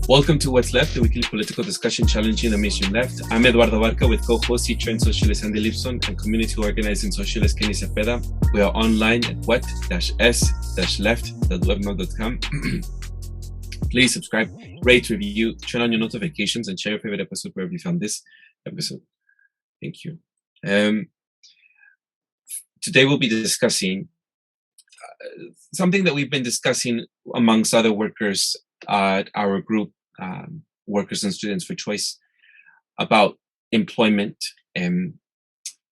Welcome to What's Left, the weekly political discussion challenging the mainstream left. I'm Eduardo Barca with co-host teacher and socialist Andy Libson and community organizing socialist Kenny Cepeda. We are online at what-s-left.webmail.com. Please subscribe, rate, review, turn on your notifications, and share your favorite episode wherever you found this episode. Thank you. Today we'll be discussing something that we've been discussing amongst other workers at our group, Workers and Students for Choice, about employment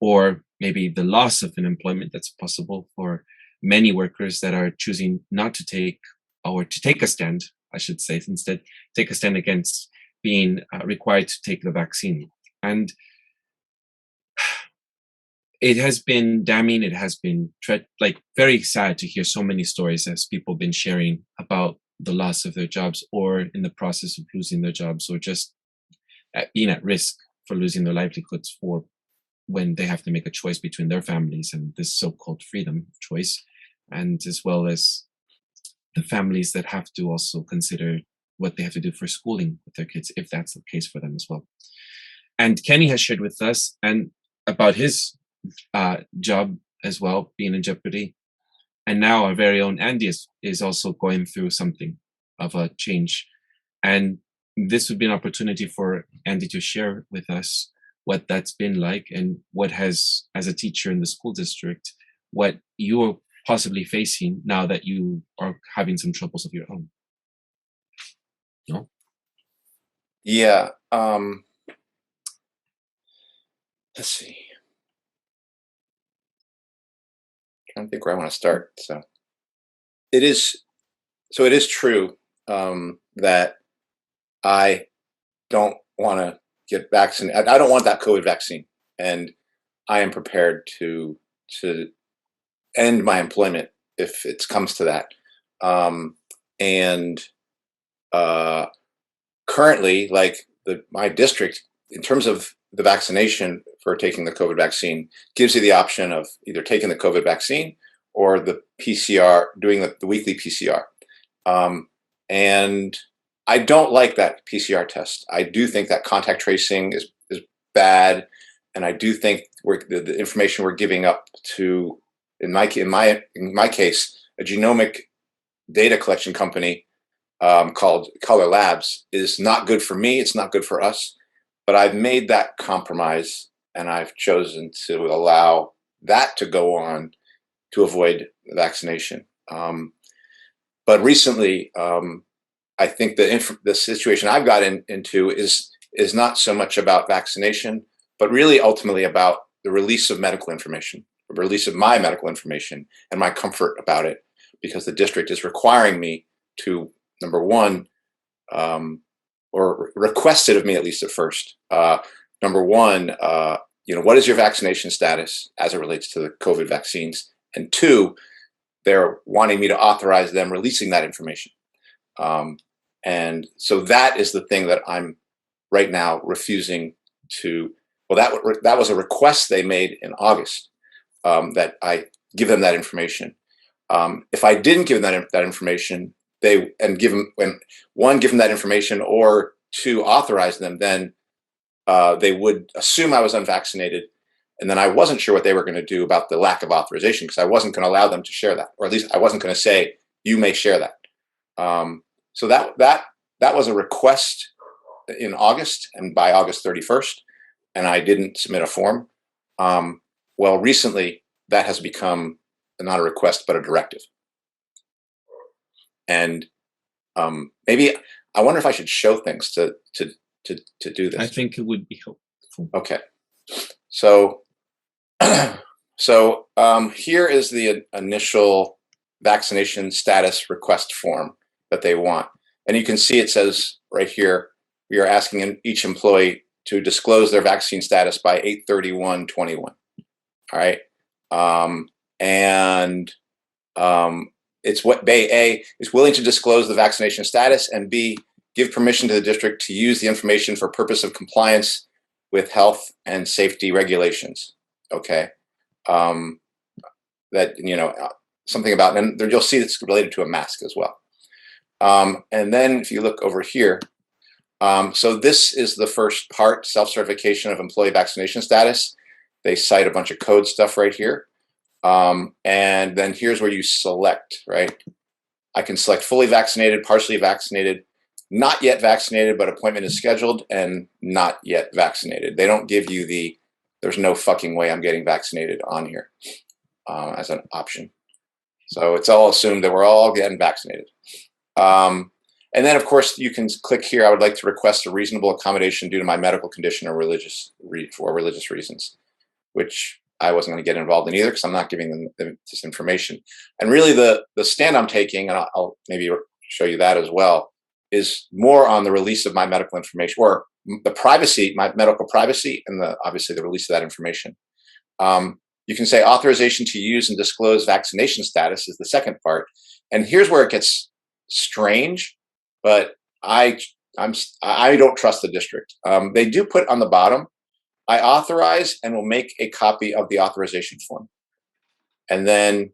or maybe the loss of an employment that's possible for many workers that are choosing not to take, or to take a stand, I should say, instead take a stand against being required to take the vaccine. And it has been damning. It has been very sad to hear so many stories as people have been sharing about the loss of their jobs, or in the process of losing their jobs, or just being at risk for losing their livelihoods for when they have to make a choice between their families and this so-called freedom of choice, and as well as the families that have to also consider what they have to do for schooling with their kids, if that's the case for them as well. And Kenny has shared with us and about his job as well being in jeopardy. And now our very own Andy is also going through something of a change. And this would be an opportunity for Andy to share with us what that's been like, and what has, as a teacher in the school district, what you're possibly facing now that you are having some troubles of your own. No? Yeah. Let's see. I don't think where I want to start. So it is true that I don't want to get vaccinated. I don't want that COVID vaccine, and I am prepared to end my employment if it comes to that. Currently, my district, in terms of the vaccination for taking the COVID vaccine, gives you the option of either taking the COVID vaccine or the PCR, doing the weekly PCR. And I don't like that PCR test. I do think that contact tracing is bad, and I do think the information we're giving up to, in my case, a genomic data collection company called Color Labs, is not good for me. It's not good for us. But I've made that compromise, and I've chosen to allow that to go on to avoid vaccination. But recently, I think the situation I've got into is not so much about vaccination, but really ultimately about the release of medical information, the release of my medical information, and my comfort about it, because the district is requiring me to, number one, or requested of me, at least at first, number one, what is your vaccination status as it relates to the COVID vaccines? And two, they're wanting me to authorize them releasing that information. And so that is the thing that I'm right now refusing to. Well, that was a request they made in August, that I give them that information. If I didn't give them that information, give them that information, or two, authorize them, then they would assume I was unvaccinated, and then I wasn't sure what they were going to do about the lack of authorization, because I wasn't going to allow them to share that, or at least I wasn't going to say, you may share that. So that was a request in August, and by August 31st, and I didn't submit a form. Well, recently that has become not a request but a directive. And maybe I wonder if I should show things to do this. I think it would be helpful. Okay, so here is the initial vaccination status request form that they want, and you can see it says right here, we are asking each employee to disclose their vaccine status by 8/31/21. All right, it's what Bay A is willing to disclose the vaccination status, and B, give permission to the district to use the information for purpose of compliance with health and safety regulations. Okay, something about, and you'll see it's related to a mask as well. And then if you look over here, So this is the first part, self-certification of employee vaccination status. They cite a bunch of code stuff right here. And then here's where you select, right? I can select fully vaccinated, partially vaccinated, not yet vaccinated, but appointment is scheduled, and not yet vaccinated. They don't give you the, there's no fucking way I'm getting vaccinated on here as an option. So it's all assumed that we're all getting vaccinated. And then, of course, you can click here. I would like to request a reasonable accommodation due to my medical condition or for religious reasons, which I wasn't going to get involved in either because I'm not giving them this information. And really, the stand I'm taking, and I'll maybe show you that as well, is more on the release of my medical information, or the privacy, my medical privacy, and obviously the release of that information. You can say authorization to use and disclose vaccination status is the second part. And here's where it gets strange, but I don't trust the district. They do put on the bottom, I authorize and will make a copy of the authorization form. And then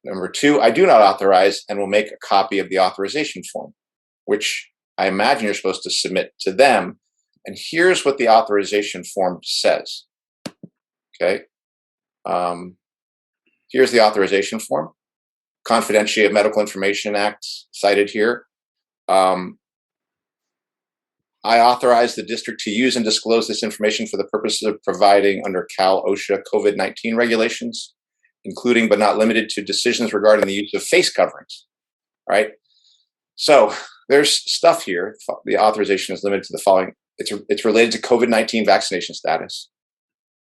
number 2, I do not authorize and will make a copy of the authorization form, which I imagine you're supposed to submit to them. And here's what the authorization form says. Okay. Here's the authorization form. Confidentiality of Medical Information Act cited here. I authorize the district to use and disclose this information for the purposes of providing under Cal OSHA COVID-19 regulations, including but not limited to decisions regarding the use of face coverings. All right. So there's stuff here. The authorization is limited to the following. It's related to COVID-19 vaccination status.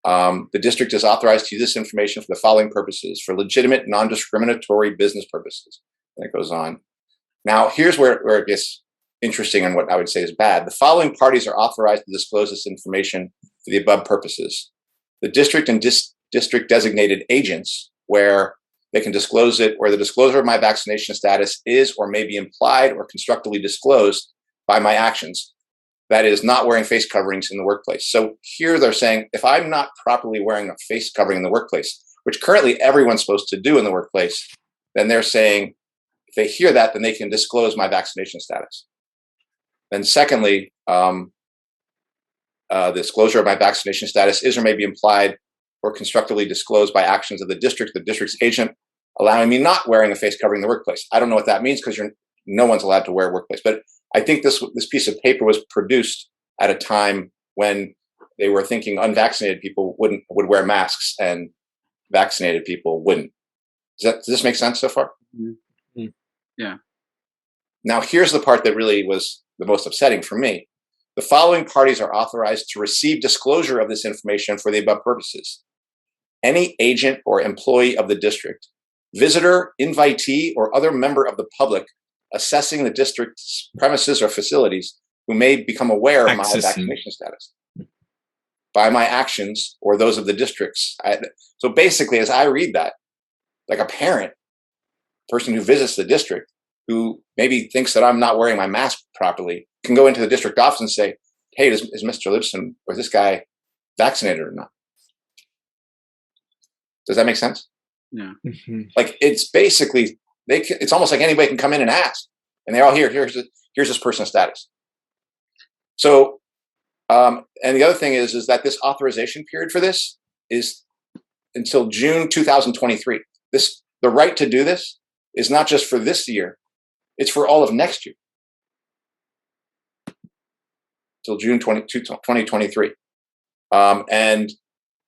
The district is authorized to use this information for the following purposes: for legitimate, non-discriminatory business purposes. And it goes on. Now, here's where it gets interesting and what I would say is bad. The following parties are authorized to disclose this information for the above purposes: the district and district designated agents, where they can disclose it, where the disclosure of my vaccination status is or may be implied or constructively disclosed by my actions. That is, not wearing face coverings in the workplace. So here they're saying, if I'm not properly wearing a face covering in the workplace, which currently everyone's supposed to do in the workplace, then they're saying, if they hear that, then they can disclose my vaccination status. Then secondly, disclosure of my vaccination status is or may be implied or constructively disclosed by actions of the district's agent, allowing me not wearing a face covering in the workplace. I don't know what that means because no one's allowed to wear a workplace. But I think this piece of paper was produced at a time when they were thinking unvaccinated people would wear masks and vaccinated people wouldn't. Does this make sense so far? Mm-hmm. Yeah. Now, here's the part that really was the most upsetting for me. The following parties are authorized to receive disclosure of this information for the above purposes: any agent or employee of the district, visitor, invitee, or other member of the public assessing the district's premises or facilities who may become aware of my vaccination status by my actions or those of the districts. So basically, as I read that, like a parent, person who visits the district, who maybe thinks that I'm not wearing my mask properly, can go into the district office and say, hey, is Mr. Libson or this guy vaccinated or not? Does that make sense? Yeah. Mm-hmm. Like, it's basically, it's almost like anybody can come in and ask, and they're all here's this person's status. So, and the other thing is that this authorization period for this is until June 2023. The right to do this is not just for this year; it's for all of next year, till June 2023. And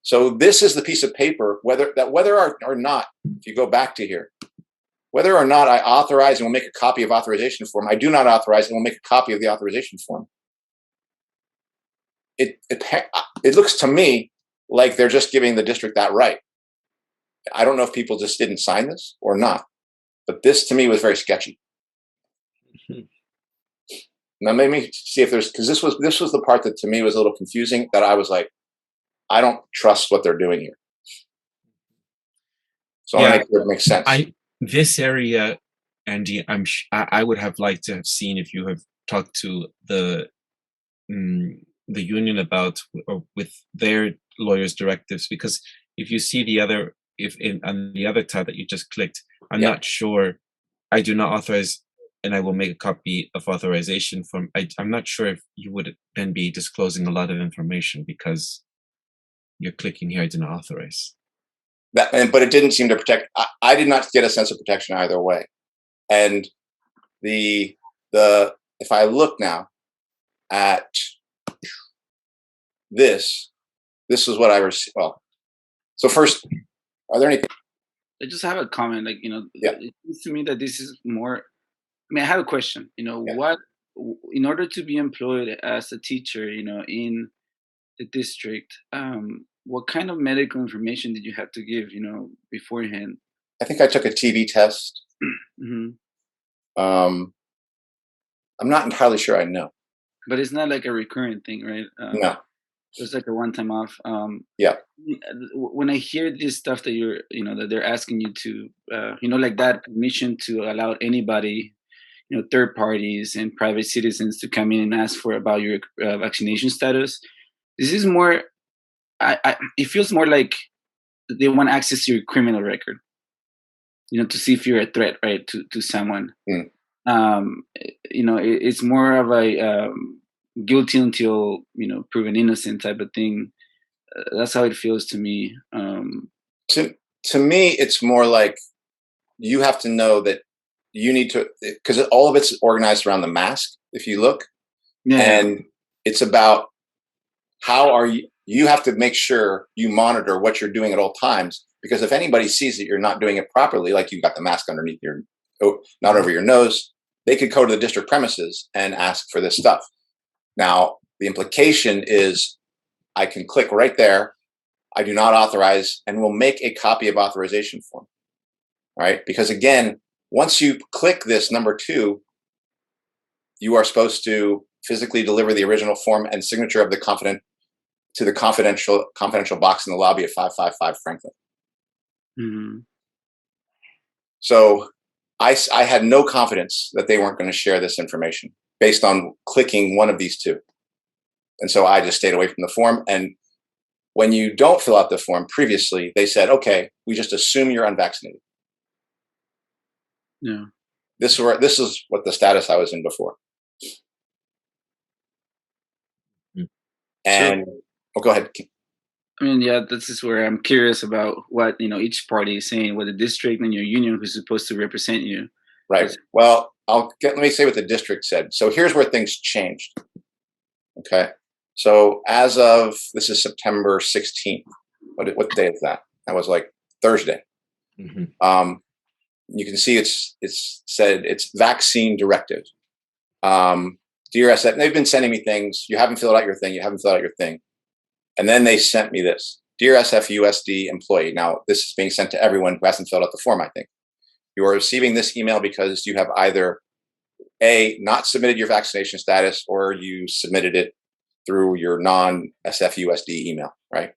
so this is the piece of paper, whether or not, if you go back to here, whether or not I authorize and will make a copy of authorization form, I do not authorize and will make a copy of the authorization form. It looks to me like they're just giving the district that right. I don't know if people just didn't sign this or not, but this to me was very sketchy. Mm-hmm. Now, let me see if because this was the part that to me was a little confusing, that I was like, I don't trust what they're doing here. So I want to make sure it makes sense. This area, Andy, I would have liked to have seen if you have talked to the union about or with their lawyers' directives, because if you see on the other tab that you just clicked, I'm not sure. I do not authorize and I will make a copy of authorization form. I'm not sure if you would then be disclosing a lot of information because you're clicking here, I did not authorize. But it didn't seem to protect. I did not get a sense of protection either way. And if I look now at this is what I received. Well, so first, are there any? I just have a comment. Like, Yeah. it seems to me that this is more. I mean, I have a question. Yeah. In order to be employed as a teacher, in the district, what kind of medical information did you have to give, beforehand? I think I took a TB test. Hmm. I'm not entirely sure I know. But it's not like a recurrent thing, right? No. It's like a one-time off. Yeah. When I hear this stuff that that they're asking you to, like that permission to allow anybody, third parties and private citizens to come in and ask for about your vaccination status. This is more. It feels more like they want access to your criminal record. To see if you're a threat, right, to someone. Mm. It's more of a guilty until proven innocent type of thing. That's how it feels to me. To me, it's more like you have to know that you need to, because all of it's organized around the mask. If you look, and it's about how are you have to make sure you monitor what you're doing at all times, because if anybody sees that you're not doing it properly, like you've got the mask underneath not over your nose, they could go to the district premises and ask for this stuff. Now, the implication is I can click right there. I do not authorize, and we'll make a copy of authorization form. Right? Because again, once you click this number 2, you are supposed to physically deliver the original form and signature of the confidential box in the lobby of 555 Franklin. Mm-hmm. So I had no confidence that they weren't going to share this information based on clicking one of these 2. And so I just stayed away from the form. And when you don't fill out the form previously, they said, okay, we just assume you're unvaccinated. Yeah. This is what the status I was in before. And go ahead. I mean, yeah, this is where I'm curious about what each party is saying, what the district and your union who's supposed to represent you. Right. Well, let me say what the district said. So here's where things changed. Okay. So as of, this is September 16th. What day is that? That was like Thursday. Mm-hmm. You can see it's said it's vaccine directive. Dear SF, they've been sending me things. You haven't filled out your thing. You haven't filled out your thing. And then they sent me this. Dear SFUSD employee. Now, this is being sent to everyone who hasn't filled out the form, I think. You are receiving this email because you have either A, not submitted your vaccination status, or you submitted it through your non-SFUSD email, right?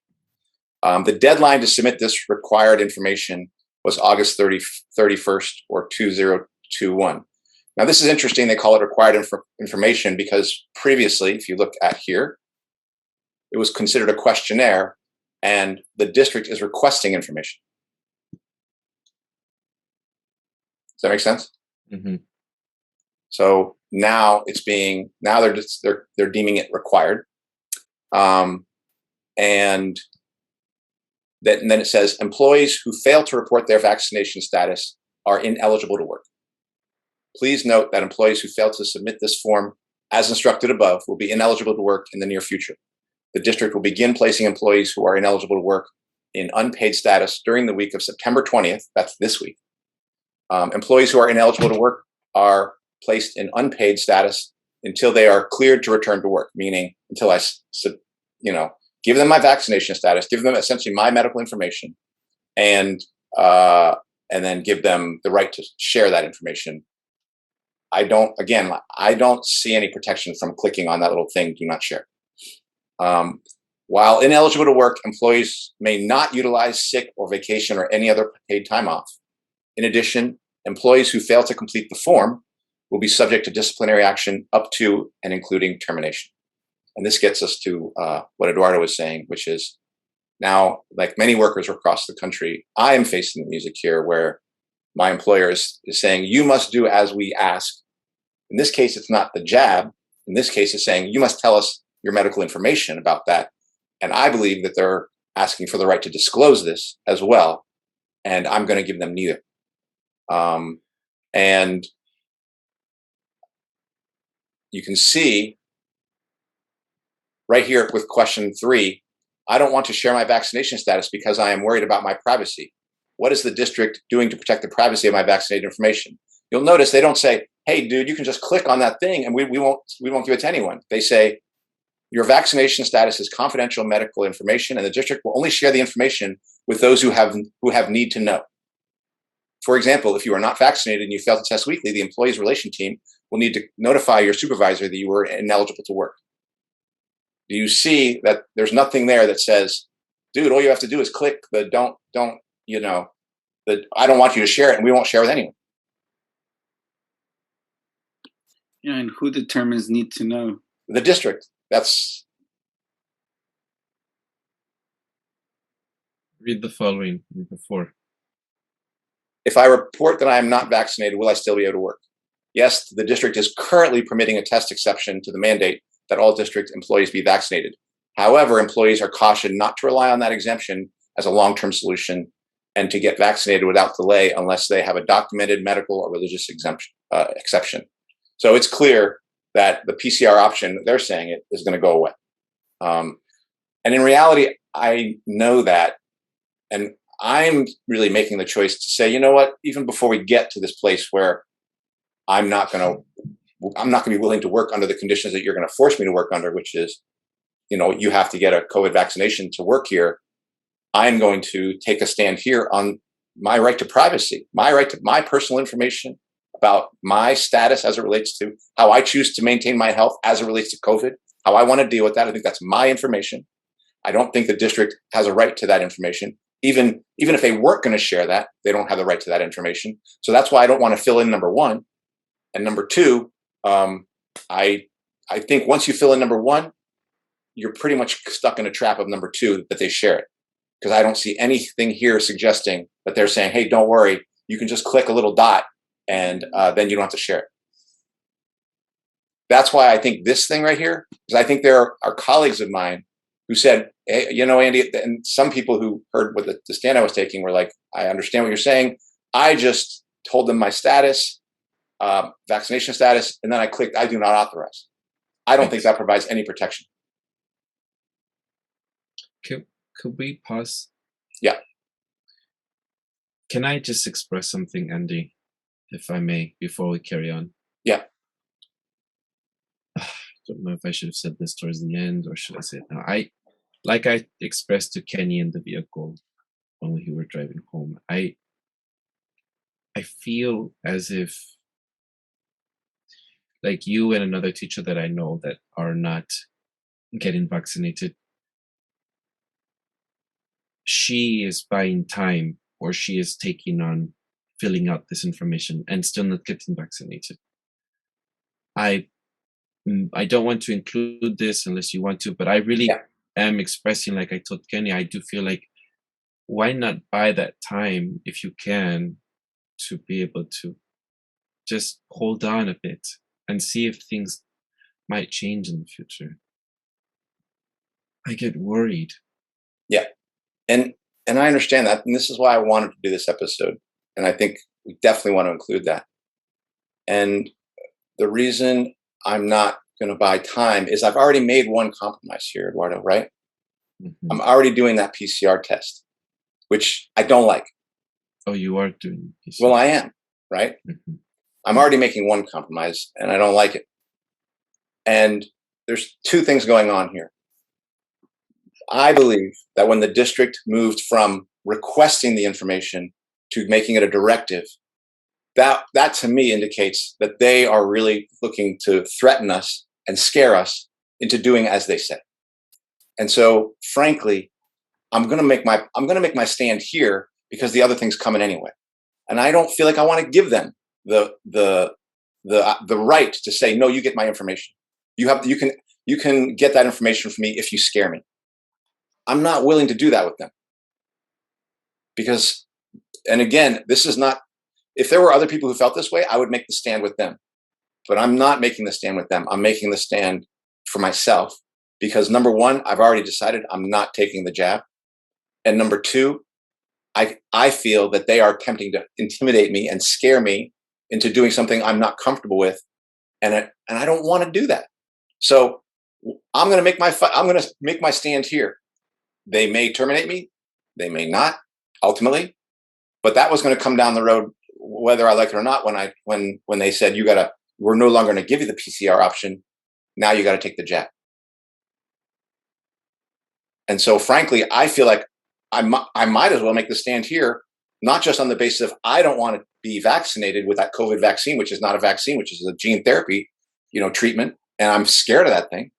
The deadline to submit this required information was August 31st or 2021. Now, this is interesting. They call it required information because previously, if you look at here, it was considered a questionnaire and the district is requesting information. Does that make sense? Mm-hmm. So now they're deeming it required. And then it says employees who fail to report their vaccination status are ineligible to work. Please note that employees who fail to submit this form as instructed above will be ineligible to work in the near future. The district will begin placing employees who are ineligible to work in unpaid status during the week of September 20th. That's this week. Employees who are ineligible to work are placed in unpaid status until they are cleared to return to work, meaning until I, give them my vaccination status, give them essentially my medical information, and then give them the right to share that information. I don't see any protection from clicking on that little thing, do not share. While ineligible to work, employees may not utilize sick or vacation or any other paid time off. In addition, employees who fail to complete the form will be subject to disciplinary action up to and including termination. And this gets us to what Eduardo was saying, which is now, like many workers across the country, I am facing the music here where my employer is saying, you must do as we ask In this case, it's not the jab. In this case, it's saying, you must tell us your medical information about that. And I believe that they're asking for the right to disclose this as well. And I'm going to give them neither. And you can see right here with question 3, I don't want to share my vaccination status because I am worried about my privacy. What is the district doing to protect the privacy of my vaccinated information? You'll notice they don't say, hey, dude, you can just click on that thing and we won't give it to anyone. They say, your vaccination status is confidential medical information, and the district will only share the information with those who have need to know. For example, if you are not vaccinated and you fail to test weekly, the employees relation team will need to notify your supervisor that you were ineligible to work. Do you see that there's nothing there that says, dude, all you have to do is click the don't, that I don't want you to share it and we won't share with anyone. Yeah, and who determines need to know? The district. That's. Read the following before. If I report that I am not vaccinated, will I still be able to work? Yes, the district is currently permitting a test exception to the mandate that all district employees be vaccinated. However, employees are cautioned not to rely on that exemption as a long-term solution and to get vaccinated without delay unless they have a documented medical or religious exception. So it's clear that the PCR option, they're saying it, is going to go away. And in reality, I know that, and I'm really making the choice to say, you know what, even before we get to this place where I'm not going to be willing to work under the conditions that you're going to force me to work under, which is, you have to get a COVID vaccination to work here. I'm going to take a stand here on my right to privacy, my right to my personal information about my status as it relates to how I choose to maintain my health as it relates to COVID, how I want to deal with that. I think that's my information. I don't think the district has a right to that information. Even if they weren't going to share that, they don't have the right to that information. So that's why I don't want to fill in number 1. And number 2, I think once you fill in number 1, you're pretty much stuck in a trap of number 2, that they share it. Because I don't see anything here suggesting that they're saying, hey, don't worry, you can just click a little dot and then you don't have to share it. That's why I think this thing right here, because I think there are colleagues of mine who said, hey, Andy, and some people who heard what the stand I was taking were like, I understand what you're saying. I just told them my status, vaccination status, and then I clicked, I do not authorize. I don't think that provides any protection. Could we pause? Yeah. Can I just express something, Andy, if I may, before we carry on? Yeah. I don't know if I should have said this towards the end or should I say it now. Like I expressed to Kenny in the vehicle when we were driving home, I feel as if, like you and another teacher that I know that are not getting vaccinated, she is buying time, or she is taking on filling out this information and still not getting vaccinated. I don't want to include this unless you want to, but I really am expressing, like I told Kenny, I do feel like, why not buy that time if you can, to be able to just hold on a bit and see if things might change in the future. I get worried. Yeah. And I understand that. And this is why I wanted to do this episode. And I think we definitely want to include that. And the reason I'm not going to buy time is I've already made one compromise here, Eduardo, right? Mm-hmm. I'm already doing that PCR test, which I don't like. Oh, you are doing PCR? Well, I am, right? Mm-hmm. I'm already making one compromise and I don't like it. And there's 2 things going on here. I believe that when the district moved from requesting the information to making it a directive, that to me indicates that they are really looking to threaten us and scare us into doing as they say. And so, frankly, I'm going to make my stand here because the other thing's coming anyway. And I don't feel like I want to give them the right to say, no, you get my information. You can get that information from me if you scare me. I'm not willing to do that with them. Because, and again, this is not, if there were other people who felt this way, I would make the stand with them. but I'm not making the stand with them. I'm making the stand for myself because number one, I've already decided I'm not taking the jab. And number two, I feel that they are attempting to intimidate me and scare me into doing something I'm not comfortable with. And I don't want to do that. So I'm going to make my stand here. They may terminate me. They may not ultimately, but that was going to come down the road, whether I like it or not. When they said, we're no longer going to give you the PCR option. Now you got to take the jab. And so frankly, I feel like I might as well make the stand here, not just on the basis of I don't want to be vaccinated with that COVID vaccine, which is not a vaccine, which is a gene therapy, treatment. And I'm scared of that thing.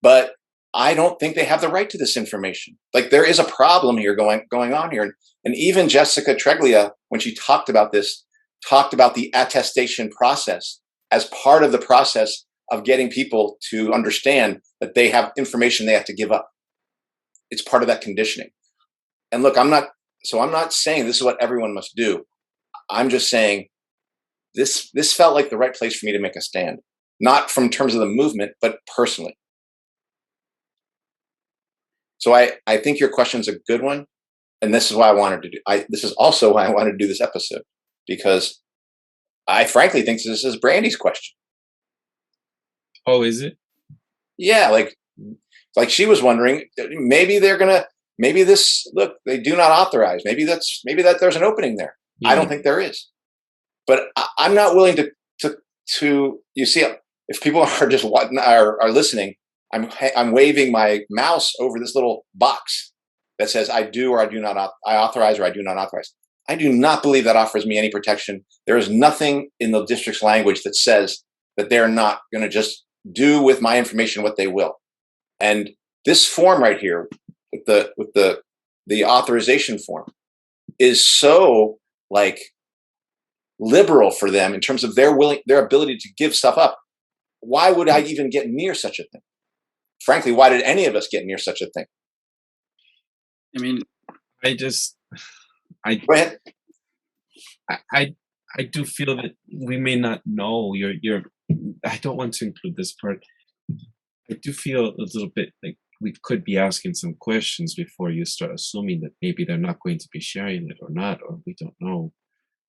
But I don't think they have the right to this information. Like there is a problem here going on here. And even Jessica Treglia, when she talked about this, talked about the attestation process as part of the process of getting people to understand that they have information they have to give up. It's part of that conditioning. And look, I'm not saying this is what everyone must do. I'm just saying this felt like the right place for me to make a stand, not from terms of the movement, but personally. So I think your question's a good one. And this is why this is also why I wanted to do this episode, because I frankly think this is Brandy's question. Oh, is it? Yeah. Like she was wondering, maybe they do not authorize. Maybe that there's an opening there. Yeah. I don't think there is, but I'm not willing to, you see, if people are just are listening, I'm waving my mouse over this little box that says I do or I do not, I authorize or I do not authorize. I do not believe that offers me any protection. There is nothing in the district's language that says that they're not going to just do with my information what they will. And this form right here, with the authorization form, is so liberal for them in terms of their ability to give stuff up. Why would I even get near such a thing? Frankly, why did any of us get near such a thing? I mean, go ahead. I do feel that we may not know I don't want to include this part. I do feel a little bit like we could be asking some questions before you start assuming that maybe they're not going to be sharing it or not, or we don't know,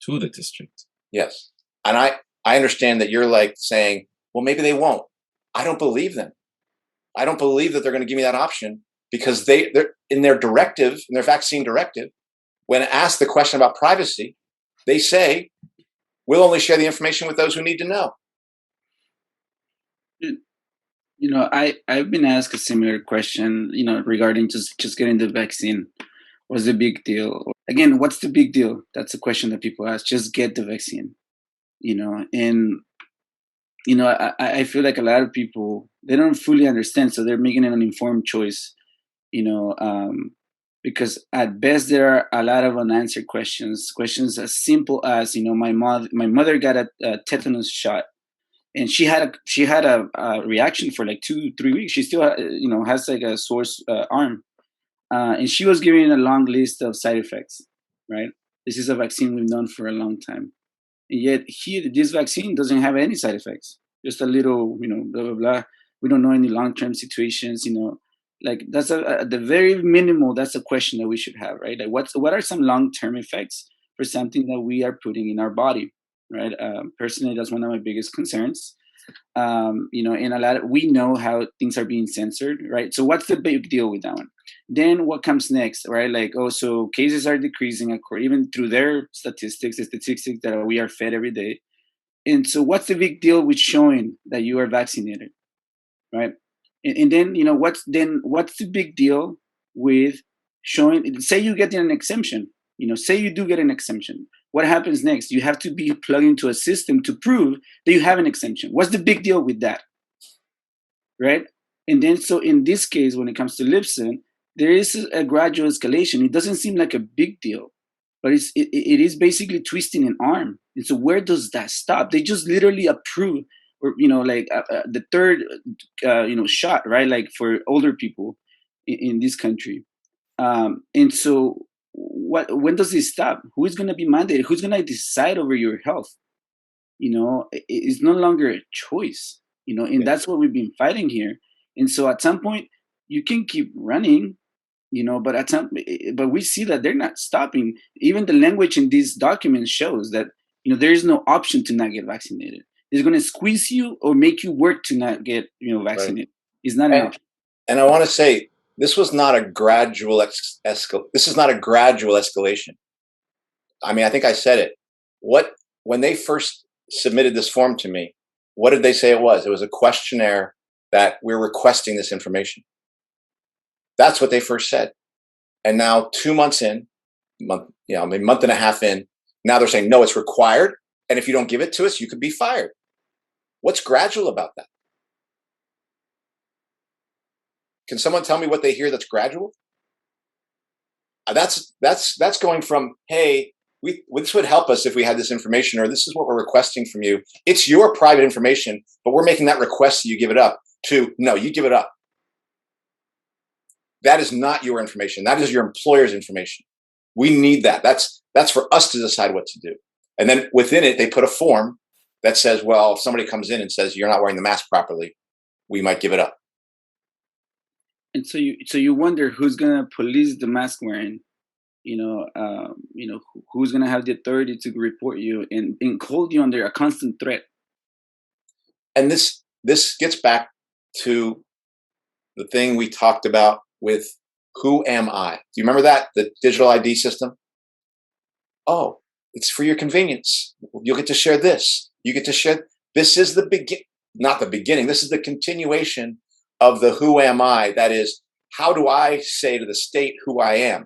to the district. Yes. And I understand that you're saying, well, maybe they won't. I don't believe them. I don't believe that they're going to give me that option, because they're in their directive, in their vaccine directive, when asked the question about privacy, they say, we'll only share the information with those who need to know. I've been asked a similar question, regarding just getting the vaccine. What's the big deal? Again, what's the big deal? That's a question that people ask. Just get the vaccine, and I feel like a lot of people, they don't fully understand, so they're making an informed choice, because at best there are a lot of unanswered questions as simple as, my mother got a tetanus shot, and she had a reaction for 2-3 weeks. She still has a sore arm, and she was given a long list of side effects. Right, this is a vaccine we've known for a long time. And yet this vaccine doesn't have any side effects, just a little, blah, blah, blah. We don't know any long-term situations, that's at the very minimal, that's a question that we should have, right? What are some long-term effects for something that we are putting in our body, right? Personally, that's one of my biggest concerns. And we know how things are being censored, right? So what's the big deal with that one? Then what comes next, right? So cases are decreasing, even through their statistics, the statistics that we are fed every day. And so what's the big deal with showing that you are vaccinated, right? And then, what's the big deal with showing, say you get an exemption, say you do get an exemption. What happens next? You have to be plugged into a system to prove that you have an exemption. What's the big deal with that? Right? And then, so in this case, when it comes to Libson, there is a gradual escalation. It doesn't seem like a big deal, but it is basically twisting an arm. And so where does that stop? They just literally approve, or the third shot, right? For older people in this country. And so when does this stop? Who is going to be mandated? Who's going to decide over your health? is no longer a choice, and that's what we've been fighting here. And so at some point, you can keep running, but but we see that they're not stopping. Even the language in these documents shows that, there is no option to not get vaccinated. It's going to squeeze you or make you work to not get, Right. vaccinated. It's not an option. And I want to say, this was not a gradual this is not a gradual escalation. I mean, I think I said it. When they first submitted this form to me, what did they say it was? It was a questionnaire that we're requesting this information. That's what they first said. And now 2 months in, maybe month and a half in, now they're saying, no, it's required. And if you don't give it to us, you could be fired. What's gradual about that? Can someone tell me what they hear that's gradual? That's going from, hey, this would help us if we had this information, or this is what we're requesting from you. It's your private information, but we're making that request so you give it up, to, no, you give it up. That is not your information. That is your employer's information. We need that. That's for us to decide what to do. And then within it, they put a form that says, well, if somebody comes in and says you're not wearing the mask properly, we might give it up. And so you wonder who's gonna police the mask wearing, who's gonna have the authority to report you and hold you under a constant threat. And this gets back to the thing we talked about with who am I? Do you remember that? The digital ID system? Oh, it's for your convenience. You'll get to share this. You get to share. This is not the beginning. This is the continuation of the who am I. That is, how do I say to the state who I am?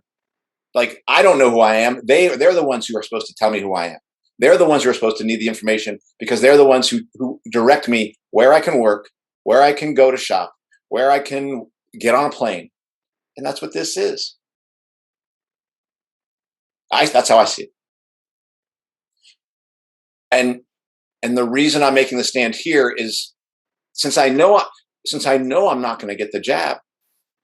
Like, I don't know who I am. They're the ones who are supposed to tell me who I am. They're the ones who are supposed to need the information, because they're the ones who direct me where I can work, where I can go to shop, where I can get on a plane. And that's what this is. That's how I see it. And the reason I'm making the stand here is, since I know I'm not going to get the jab,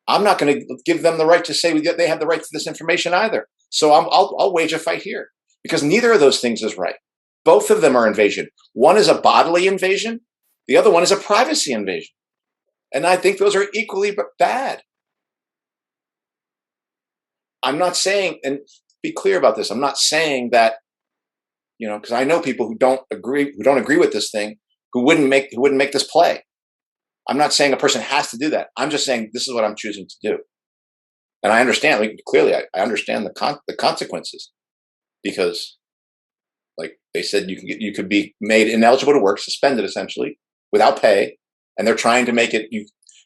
I'm not going to give them the right to say they have the right to this information either. So I'll wage a fight here, because neither of those things is right. Both of them are invasion. One is a bodily invasion. The other one is a privacy invasion. And I think those are equally bad. I'm not saying, and be clear about this, I'm not saying that, because I know people who don't agree with this thing, who wouldn't make this play. I'm not saying a person has to do that. I'm just saying this is what I'm choosing to do. And I understand, clearly, I understand the consequences, because, like they said, you could be made ineligible to work, suspended essentially, without pay, and they're trying to make it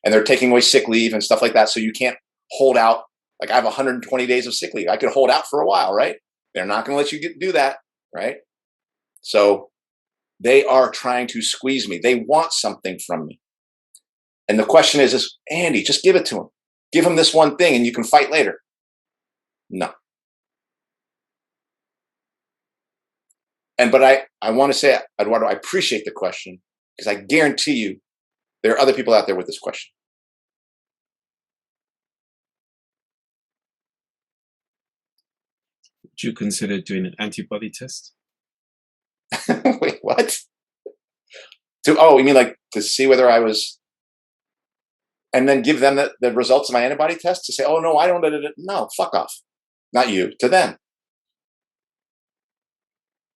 and they're taking away sick leave and stuff like that, so you can't hold out. Like, I have 120 days of sick leave. I could hold out for a while, right? They're not going to let you do that, right? So they are trying to squeeze me. They want something from me. And the question is, Andy, just give it to him. Give him this one thing and you can fight later. No. But I want to say, Eduardo, I appreciate the question, because I guarantee you there are other people out there with this question. Would you consider doing an antibody test? Wait, what? You mean like to see whether I was, and then give them the results of my antibody test to say, oh no, I don't. No, fuck off. Not you, to them.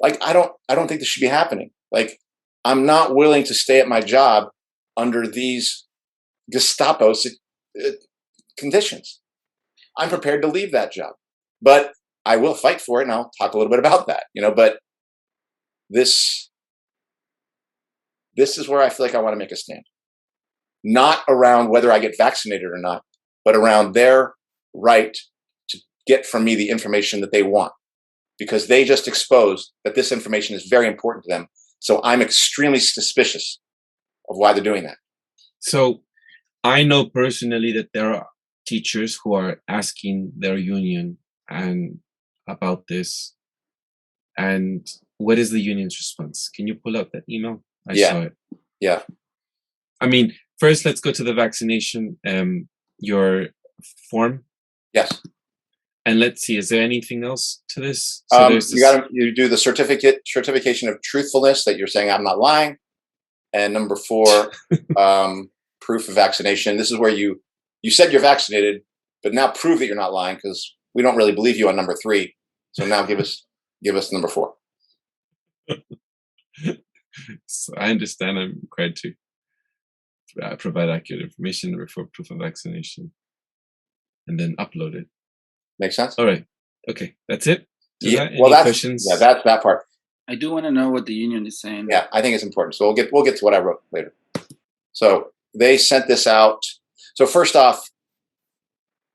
Like, I don't think this should be happening. Like, I'm not willing to stay at my job under these Gestapo conditions. I'm prepared to leave that job, but I will fight for it, and I'll talk a little bit about that. But this is where I feel like I want to make a stand. Not around whether I get vaccinated or not, but around their right to get from me the information that they want, because they just exposed that this information is very important to them. So I'm extremely suspicious of why they're doing that. So I know personally that there are teachers who are asking their union about this. And what is the union's response? Can you pull up that email? I saw it. Yeah. I mean, first, let's go to the vaccination, your form. Yes. And let's see, is there anything else to this? So there's this. You do the certification of truthfulness that you're saying I'm not lying, and number 4, proof of vaccination. This is where you said you're vaccinated, but now prove that you're not lying, because we don't really believe you on number 3. So now give us number 4. So I understand I'm required to provide accurate information for proof of vaccination, and then upload it. Make sense? All right. Okay, that's it. Well, that's questions? Yeah, that's that part. I do want to know what the union is saying. Yeah, I think it's important. So we'll get to what I wrote later. So they sent this out. So first off,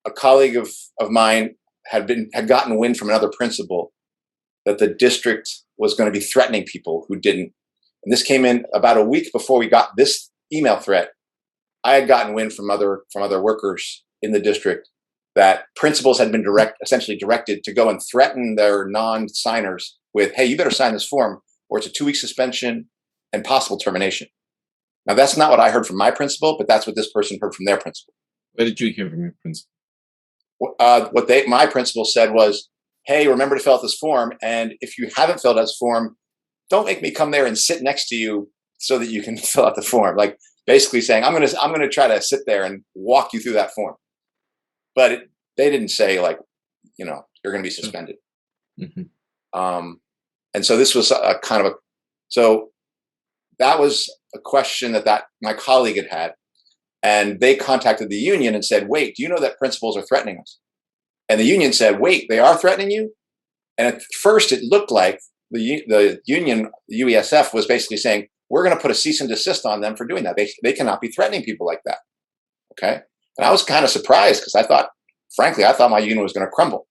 a colleague of mine had gotten wind from another principal that the district was going to be threatening people who didn't. And this came in about a week before we got this email threat. I had gotten wind from other workers in the district that principals had been essentially directed to go and threaten their non-signers with, hey, you better sign this form or it's a 2-week suspension and possible termination. Now, that's not what I heard from my principal, but that's what this person heard from their principal. What did you hear from your principal? My principal said was, hey, remember to fill out this form. And if you haven't filled out this form, don't make me come there and sit next to you so that you can fill out the form. Like basically saying, I'm going to try to sit there and walk you through that form. But they didn't say like, you're going to be suspended. Mm-hmm. And so this was so that was a question that my colleague had. And they contacted the union and said, wait, do you know that principals are threatening us? And the union said, wait, they are threatening you? And at first it looked like the union, the UESF, was basically saying, we're going to put a cease and desist on them for doing that. They cannot be threatening people like that. Okay. And I was kind of surprised because I thought my union was going to crumble.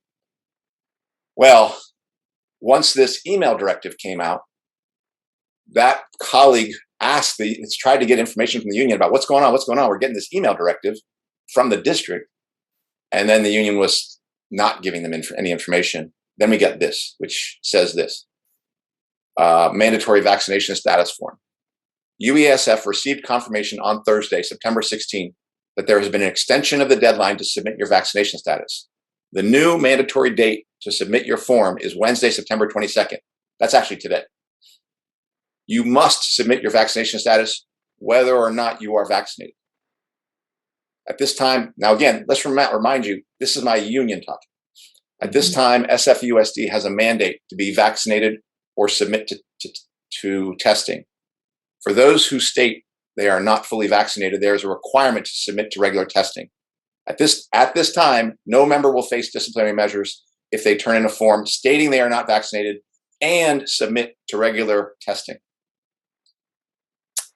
Well, once this email directive came out, that colleague tried to get information from the union about what's going on. We're getting this email directive from the district. And then the union was not giving them any information. Then we get this, which says this. Mandatory vaccination status form. UESF received confirmation on Thursday, September 16th, that there has been an extension of the deadline to submit your vaccination status. The new mandatory date to submit your form is Wednesday, September 22nd. That's actually today. You must submit your vaccination status whether or not you are vaccinated. At this time, now again, let's remind you, this is my union talking. At this time, SFUSD has a mandate to be vaccinated or submit to testing. For those who state they are not fully vaccinated, there is a requirement to submit to regular testing. At this time, no member will face disciplinary measures if they turn in a form stating they are not vaccinated and submit to regular testing.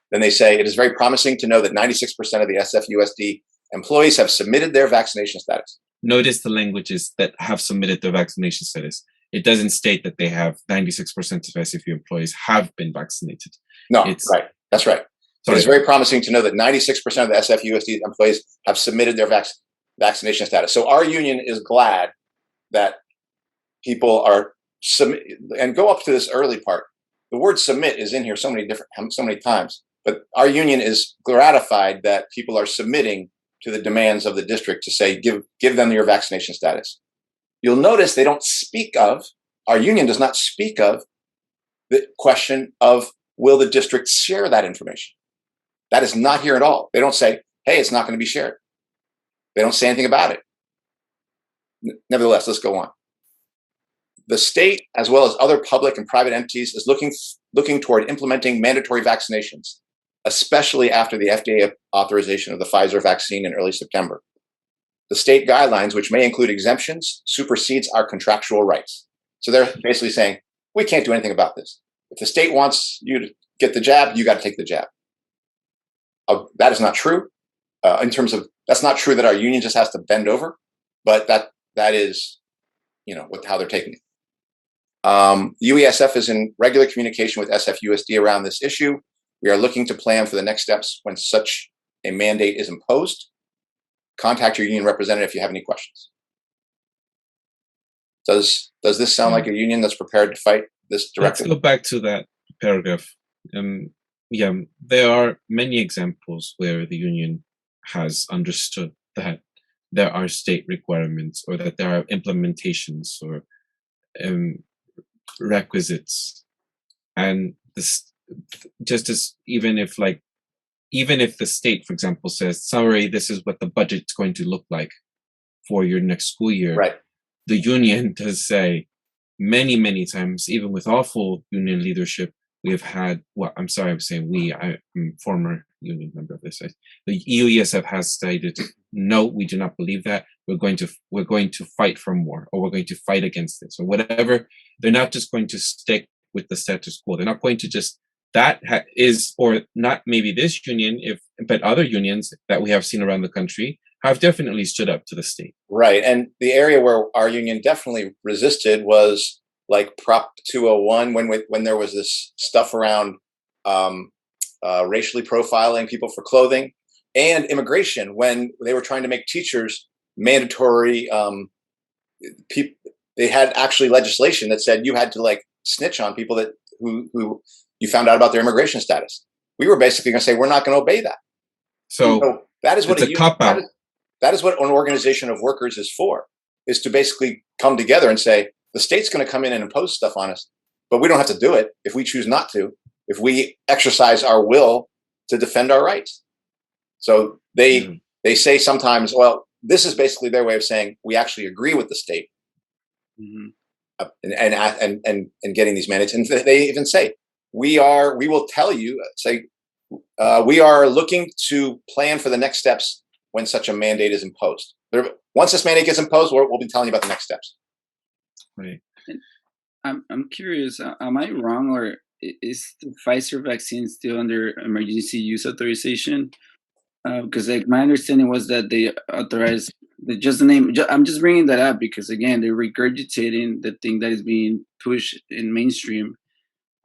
Then they say, it is very promising to know that 96% of the SFUSD employees have submitted their vaccination status. Notice the languages that have submitted their vaccination status. It doesn't state that they have 96% of SFU employees have been vaccinated. No, right. That's right. So it's very promising to know that 96% of the SFUSD employees have submitted their vaccination status. So our union is glad that people are and go up to this early part. The word submit is in here so many times, but our union is gratified that people are submitting to the demands of the district to say, give them your vaccination status. You'll notice they don't speak of, our union does not speak of the question of, will the district share that information? That is not here at all. They don't say, hey, it's not going to be shared. They don't say anything about it. Nevertheless, let's go on. The state, as well as other public and private entities, is looking toward implementing mandatory vaccinations, especially after the FDA authorization of the Pfizer vaccine in early September. The state guidelines, which may include exemptions, supersedes our contractual rights. So they're basically saying, we can't do anything about this. If the state wants you to get the jab, you got to take the jab. That is not true. That's not true that our union just has to bend over, but that is, how they're taking it. UESF is in regular communication with SFUSD around this issue. We are looking to plan for the next steps when such a mandate is imposed. Contact your union representative if you have any questions. Does this sound like a union that's prepared to fight this directive? Let's go back to that paragraph. There are many examples where the union has understood that there are state requirements, or that there are implementations or um, requisites. And this, just as even if the state, for example, says, sorry, this is what the budget's going to look like for your next school year, Right. the union does say many times, even with awful union leadership, we have had, well, I'm sorry, I'm saying we, I'm a former union member of this. The EUESF has stated, no, we do not believe that. We're going to fight for more, or we're going to fight against this, or whatever. They're not just going to stick with the status quo. They're not going to just, or not maybe this union, but other unions that we have seen around the country have definitely stood up to the state. Right. And the area where our union definitely resisted was like Prop 201, when there was this stuff around racially profiling people for clothing, and immigration, when they were trying to make teachers mandatory. They had actually legislation that said you had to like snitch on people that who you found out about their immigration status. We were basically going to say, we're not going to obey that. So that is what it's a cop-out. That is what an organization of workers is for, is to basically come together and say, the state's going to come in and impose stuff on us, but we don't have to do it if we choose not to, if we exercise our will to defend our rights. So they say sometimes, well, this is basically their way of saying we actually agree with the state, and getting these mandates. And they even say, we will tell you, we are looking to plan for the next steps when such a mandate is imposed. Once this mandate gets imposed, we'll be telling you about the next steps. Right. I'm curious, am I wrong, or is the Pfizer vaccine still under emergency use authorization? Because like my understanding was that they authorized just the name. I'm just bringing that up because again, they're regurgitating the thing that is being pushed in mainstream.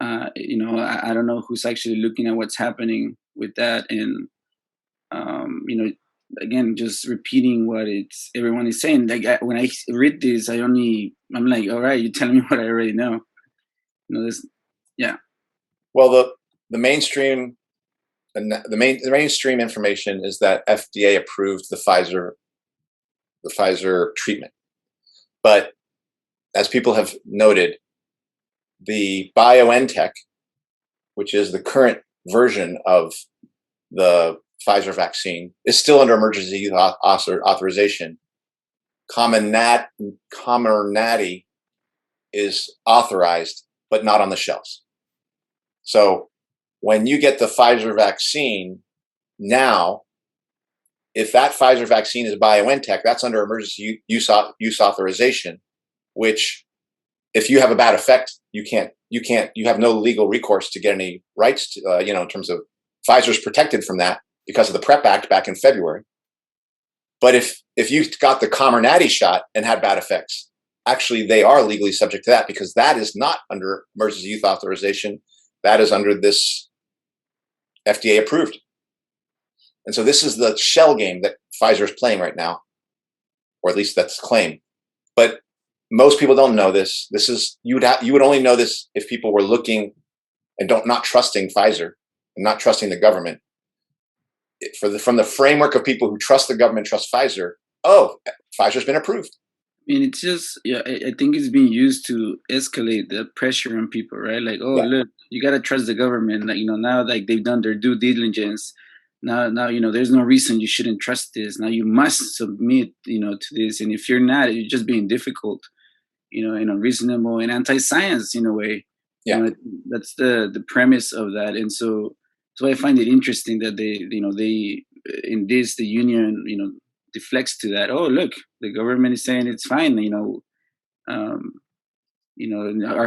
I don't know who's actually looking at what's happening with that, and again, just repeating what everyone is saying. Like when I read this, I'm like, all right, you're telling me what I already know. Yeah. Well, the mainstream information is that FDA approved the Pfizer treatment, but as people have noted, the BioNTech, which is the current version of the Pfizer vaccine, is still under emergency authorization. Comirnaty is authorized, but not on the shelves. So when you get the Pfizer vaccine now, if that Pfizer vaccine is BioNTech, that's under emergency use authorization, which if you have a bad effect, you have no legal recourse to get any rights to, in terms of Pfizer's protected from that because of the PrEP Act back in February. But if you got the Comirnaty shot and had bad effects, actually they are legally subject to that because that is not under emergency use authorization. That is under this FDA approved. And so this is the shell game that Pfizer is playing right now, or at least that's the claim. But most people don't know this. You would only know this if people were looking and not trusting Pfizer and not trusting the government. From the framework of people who trust the government, trust Pfizer. Oh, Pfizer's been approved. I mean, it's just, I think it's being used to escalate the pressure on people, right? Like, look, you got to trust the government. Like, now like they've done their due diligence. Now, there's no reason you shouldn't trust this. Now you must submit, to this. And if you're not, you're just being difficult, and unreasonable and anti-science in a way. Yeah. That's the premise of that. And so I find it interesting that they in this, the union, deflects to that. Oh, look, the government is saying it's fine. Our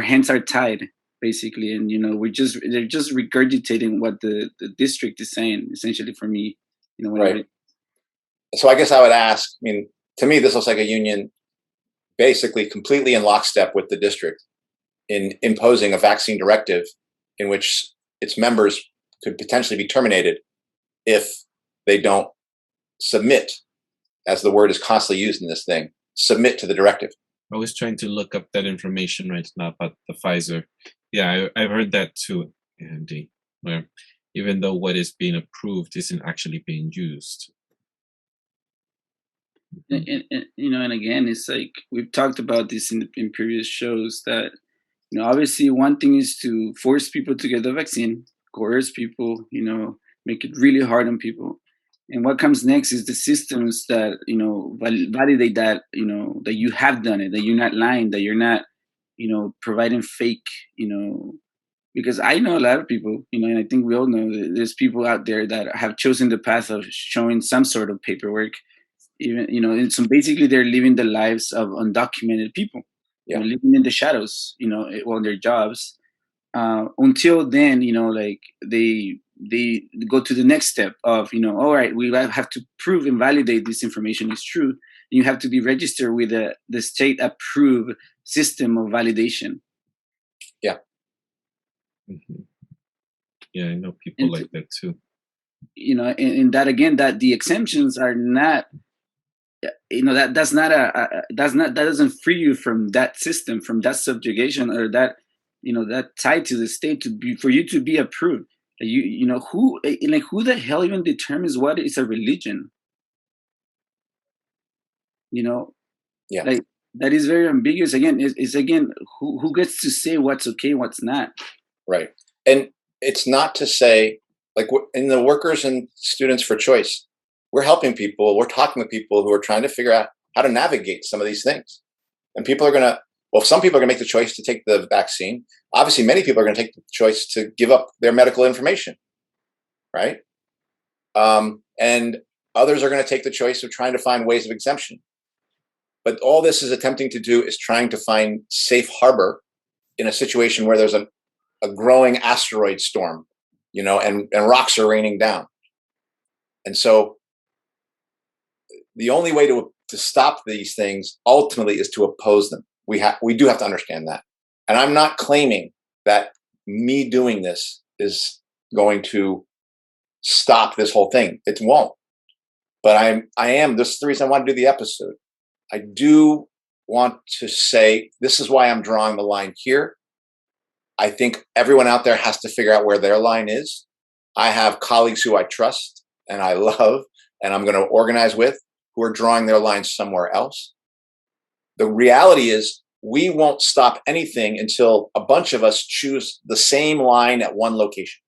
hands are tied basically, and they're just regurgitating what the district is saying essentially for me. Right. So I guess I would ask. I mean, to me, this looks like a union basically completely in lockstep with the district in imposing a vaccine directive in which its members could potentially be terminated if they don't submit, as the word is constantly used in this thing, submit to the directive. I was trying to look up that information right now about the Pfizer. Yeah, I've heard that too, Andy, where even though what is being approved isn't actually being used. And again, it's like we've talked about this in previous shows that obviously one thing is to force people to get the vaccine, coerce people, make it really hard on people. And what comes next is the systems that validate that that you have done it, that you're not lying, that you're not providing fake because I know a lot of people, and I think we all know that there's people out there that have chosen the path of showing some sort of paperwork, even and so basically they're living the lives of undocumented people, Yeah. living in the shadows, on their jobs. Until then, like they go to the next step of all right, we have to prove and validate this information is true. You have to be registered with the state approved system of validation. Yeah. Mm-hmm. Yeah, I know people like that too. And that again, that the exemptions are not, that doesn't free you from that system, from that subjugation, or that that tied to the state to be for you to be approved. Who the hell even determines what is a religion? Yeah. Like that is very ambiguous. Again, is again who gets to say what's okay, what's not. Right. And it's not to say, like in the Workers and Students for Choice, we're helping people, we're talking to people who are trying to figure out how to navigate some of these things. And people are going to, well, some people are going to make the choice to take the vaccine. Obviously, many people are going to take the choice to give up their medical information, right? And others are going to take the choice of trying to find ways of exemption. But all this is attempting to do is trying to find safe harbor in a situation where there's a growing asteroid storm, and rocks are raining down. And so the only way to stop these things ultimately is to oppose them. We do have to understand that. And I'm not claiming that me doing this is going to stop this whole thing. It won't. But I am, this is the reason I want to do the episode. I do want to say, this is why I'm drawing the line here. I think everyone out there has to figure out where their line is. I have colleagues who I trust and I love and I'm going to organize with who are drawing their lines somewhere else. The reality is we won't stop anything until a bunch of us choose the same line at one location.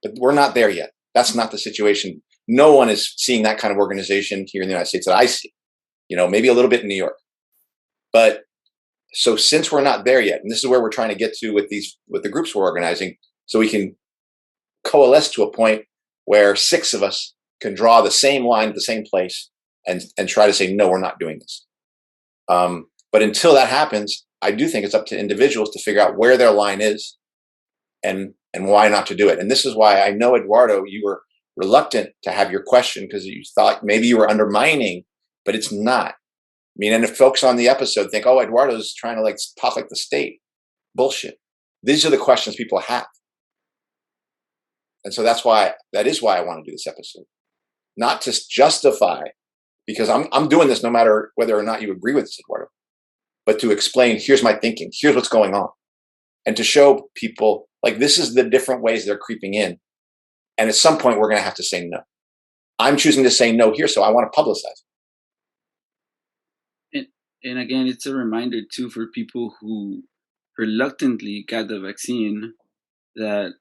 But we're not there yet. That's not the situation. No one is seeing that kind of organization here in the United States that I see. Maybe a little bit in New York. But so since we're not there yet, and this is where we're trying to get to with the groups we're organizing, so we can coalesce to a point where 6 of us can draw the same line at the same place and try to say, no, we're not doing this. But until that happens, I do think it's up to individuals to figure out where their line is and why not to do it. And this is why I know, Eduardo, you were reluctant to have your question because you thought maybe you were undermining, but it's not. I mean, and if folks on the episode think, oh, Eduardo's trying to talk like the state, bullshit. These are the questions people have. And so that is why I want to do this episode. Not to justify, because I'm doing this no matter whether or not you agree with this, Eduardo, but to explain, here's my thinking, here's what's going on. And to show people, this is the different ways they're creeping in. And at some point, we're going to have to say no. I'm choosing to say no here, so I want to publicize it. And again, it's a reminder too for people who reluctantly got the vaccine that,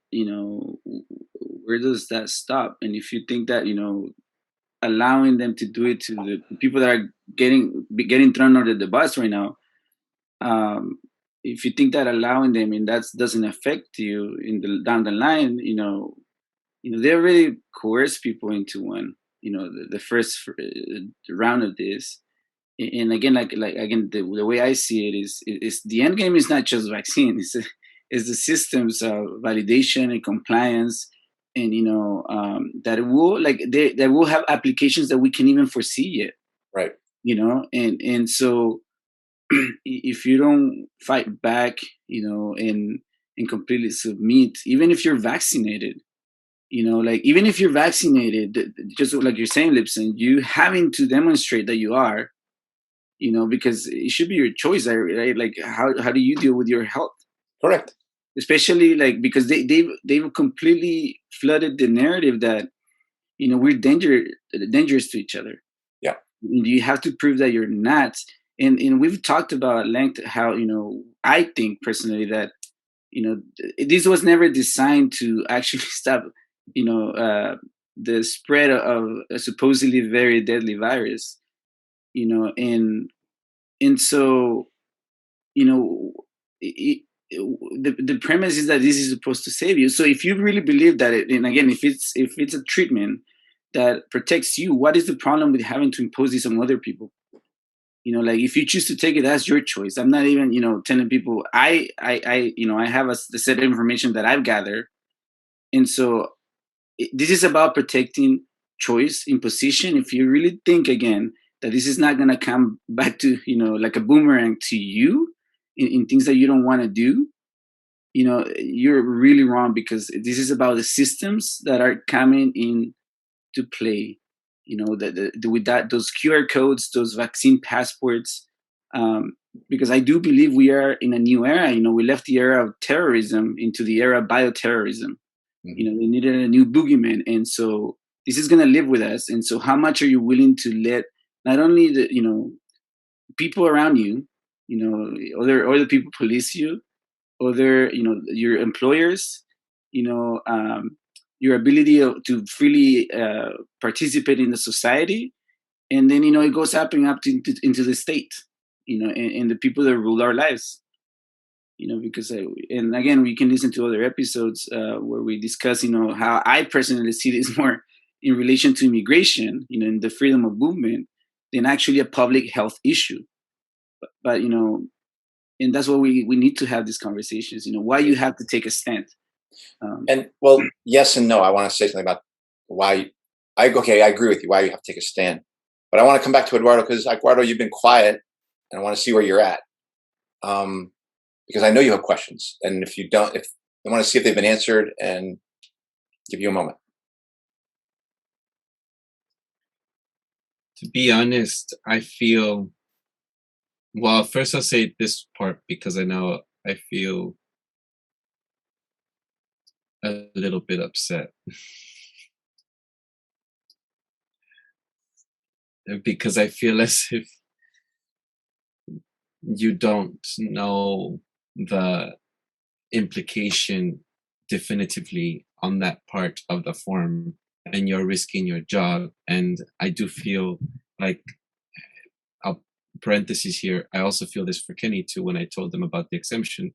where does that stop? And if you think that, allowing them to do it to the people that are getting thrown under the bus right now, if you think that allowing them and that doesn't affect you down the line, they already coerce people into one, the first round of this. And again, again, the way I see it is the end game is not just vaccine. It's the systems of validation and compliance, and that will that will have applications that we can even foresee yet. Right. And so if you don't fight back, and completely submit, even if you're vaccinated, even if you're vaccinated, just like you're saying, Libson, you having to demonstrate that you are. Because it should be your choice, right? How do you deal with your health? Correct. Especially because they've completely flooded the narrative that we're dangerous to each other. Yeah. You have to prove that you're not. And we've talked about at length how, I think personally that, this was never designed to actually stop, the spread of a supposedly very deadly virus, and so, you know, the premise is that this is supposed to save you. So if you really believe that, and again, if it's a treatment that protects you, what is the problem with having to impose this on other people? Like if you choose to take it, that's your choice. I'm not even, telling people. I have the set of information that I've gathered, and so this is about protecting choice, imposition. If you really think again that this is not going to come back to, like a boomerang to you in things that you don't want to do, you're really wrong, because this is about the systems that are coming in to play. With that, those QR codes, those vaccine passports, because I do believe we are in a new era. We left the era of terrorism into the era of bioterrorism. They needed a new boogeyman, and so this is going to live with us. And so, how much are you willing to let not only the people around you, other people police you, other your employers, your ability to freely participate in the society, and then it goes up into the state, and the people that rule our lives. Because and again, we can listen to other episodes where we discuss, how I personally see this more in relation to immigration, and the freedom of movement, than actually a public health issue. But and that's why we need to have these conversations. Why you have to take a stand. And well, yes and no. I want to say something about why. I agree with you. Why you have to take a stand, but I want to come back to Eduardo, because Eduardo, you've been quiet, and I want to see where you're at. Because I know you have questions, and if you don't, if I want to see if they've been answered, and give you a moment. To be honest, I feel, well, first I'll say this part, because I know I feel a little bit upset. Because I feel as if you don't know the implication definitively on that part of the form, and you're risking your job. And I do feel like, I'll parentheses here, I also feel this for Kenny too. When I told them about the exemption,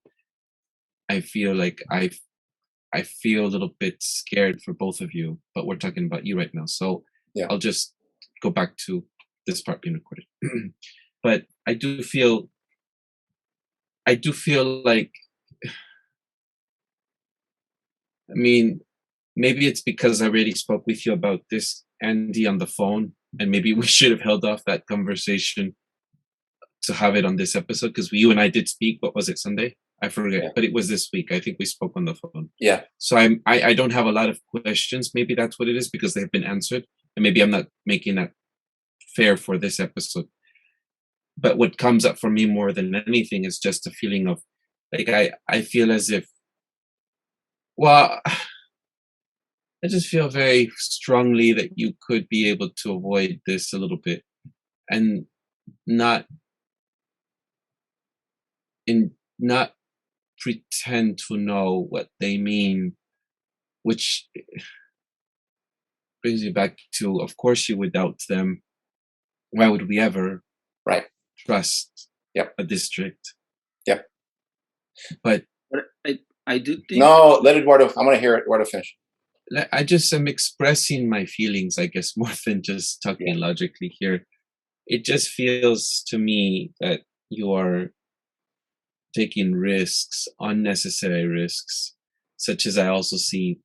I feel like I feel a little bit scared for both of you, but we're talking about you right now. So yeah. I'll just go back to this part being recorded. But I do feel like, I mean, maybe it's because I already spoke with you about this, Andy, on the phone, and maybe we should have held off that conversation to have it on this episode, because you and I did speak. What was it, Sunday? I forget, but it was this week. I think we spoke on the phone. Yeah. So I don't have a lot of questions. Maybe that's what it is, because they've been answered, and maybe I'm not making that fair for this episode. But what comes up for me more than anything is just a feeling of, like, I feel as if, well, I just feel very strongly that you could be able to avoid this a little bit, and not pretend to know what they mean, which brings me back to, of course you would doubt them. Why would we ever trust a district? Yep. But I do think, no, let Eduardo, I want to hear Eduardo finish. I just am expressing my feelings, I guess, more than just talking logically here. It just feels to me that you are taking risks, unnecessary risks, such as I also see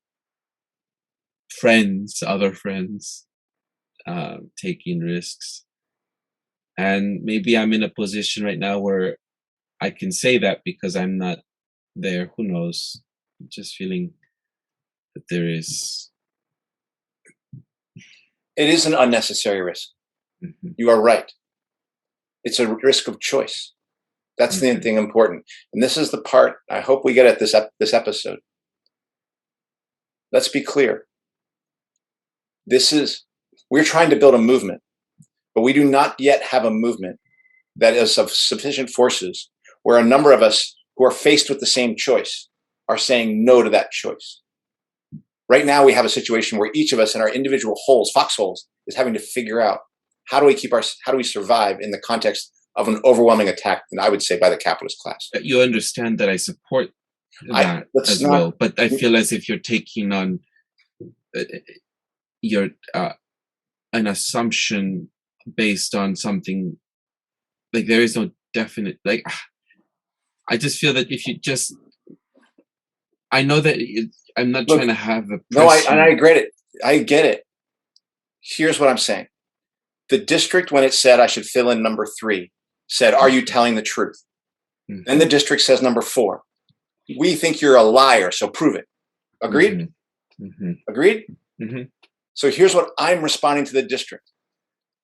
other friends taking risks. And maybe I'm in a position right now where I can say that because I'm not there. Who knows? I'm just feeling that there is. It is an unnecessary risk. Mm-hmm. You are right. It's a risk of choice. That's the thing important. And this is the part I hope we get at this episode. Let's be clear. We're trying to build a movement. but we do not yet have a movement that is of sufficient forces where a number of us who are faced with the same choice are saying no to that choice. Right now, we have a situation where each of us in our individual holes, foxholes, is having to figure out how do we survive in the context of an overwhelming attack, and I would say by the capitalist class. You understand that I support that as well, but I feel as if you're taking on your an assumption based on something, like there is no definite, like I just feel that if you just, I know that I'm not trying to have a no, I get it. Here's what I'm saying. The district, when it said I should fill in number 3, said, are you telling the truth? Mm-hmm. Then the district says number 4, we think you're a liar, so prove it. Agreed? Mm-hmm. Mm-hmm. Agreed? Mm-hmm. So here's what I'm responding to the district.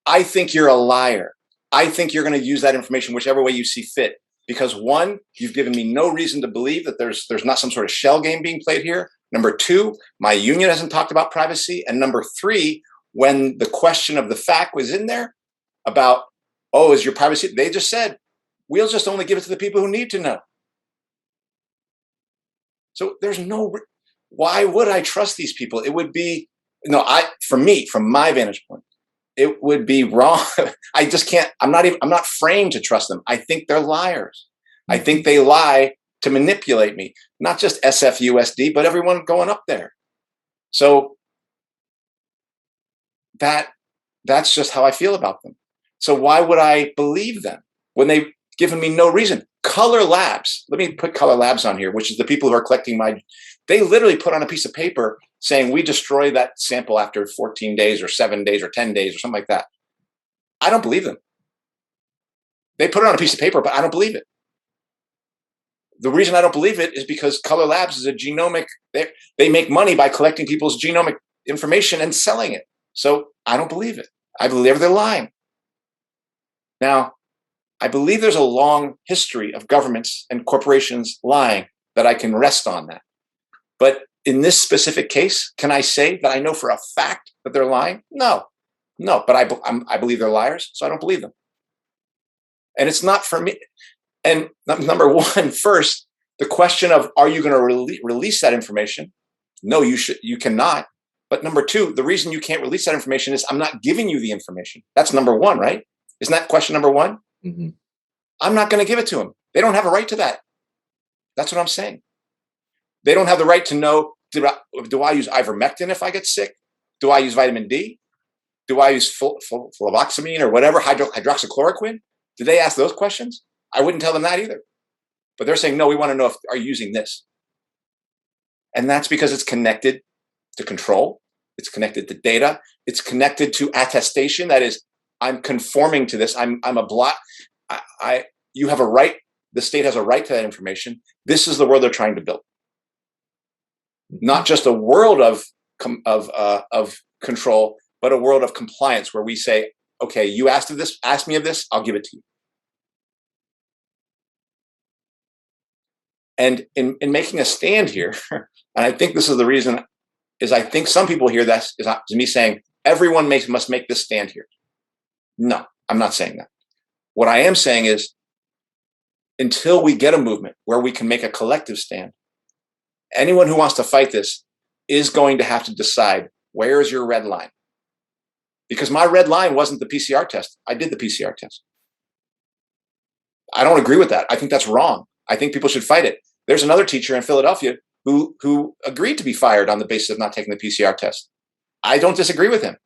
I think you're a liar. I think you're going to use that information whichever way you see fit. Because 1, you've given me no reason to believe that there's not some sort of shell game being played here. Number 2, my union hasn't talked about privacy. And number 3, when the question of the fact was in there about, oh, is your privacy? They just said, we'll just only give it to the people who need to know. So there's no, why would I trust these people? It would be, for me, from my vantage point, it would be wrong. I just can't, I'm not framed to trust them. I think they're liars. I think they lie to manipulate me, not just SFUSD, but everyone going up there. So that's just how I feel about them. So why would I believe them when they've given me no reason? Color Labs, let me put Color Labs on here, which is the people who are collecting they literally put on a piece of paper saying we destroy that sample after 14 days or 7 days or 10 days or something like that. I don't believe them. They put it on a piece of paper, but I don't believe it. The reason I don't believe it is because Color Labs is a genomic, they make money by collecting people's genomic information and selling it. So I don't believe it. I believe they're lying. Now, I believe there's a long history of governments and corporations lying that I can rest on that. But in this specific case, can I say that I know for a fact that they're lying? No, but I believe they're liars, so I don't believe them. And it's not for me. And number 1, first, the question of, are you going to release that information? No, you cannot. But number 2, the reason you can't release that information is I'm not giving you the information. That's number 1, right? Isn't that question number 1? Mm-hmm. I'm not going to give it to them. They don't have a right to that. That's what I'm saying. They don't have the right to know, do I use ivermectin if I get sick? Do I use vitamin D? Do I use fluvoxamine or whatever, hydroxychloroquine? Did they ask those questions? I wouldn't tell them that either. But they're saying, no, we want to know if are you using this. And that's because it's connected to control. It's connected to data. It's connected to attestation. That is, I'm conforming to this. I'm a block. You have a right. The state has a right to that information. This is the world they're trying to build. Not just a world of control, but a world of compliance where we say, okay, you asked me of this, I'll give it to you. And in making a stand here, and I think this is the reason, is I think some people hear that is me saying, everyone must make this stand here. No, I'm not saying that. What I am saying is, until we get a movement where we can make a collective stand, anyone who wants to fight this is going to have to decide, where is your red line? Because my red line wasn't the PCR test. I did the PCR test. I don't agree with that. I think that's wrong. I think people should fight it. There's another teacher in Philadelphia who agreed to be fired on the basis of not taking the PCR test. I don't disagree with him.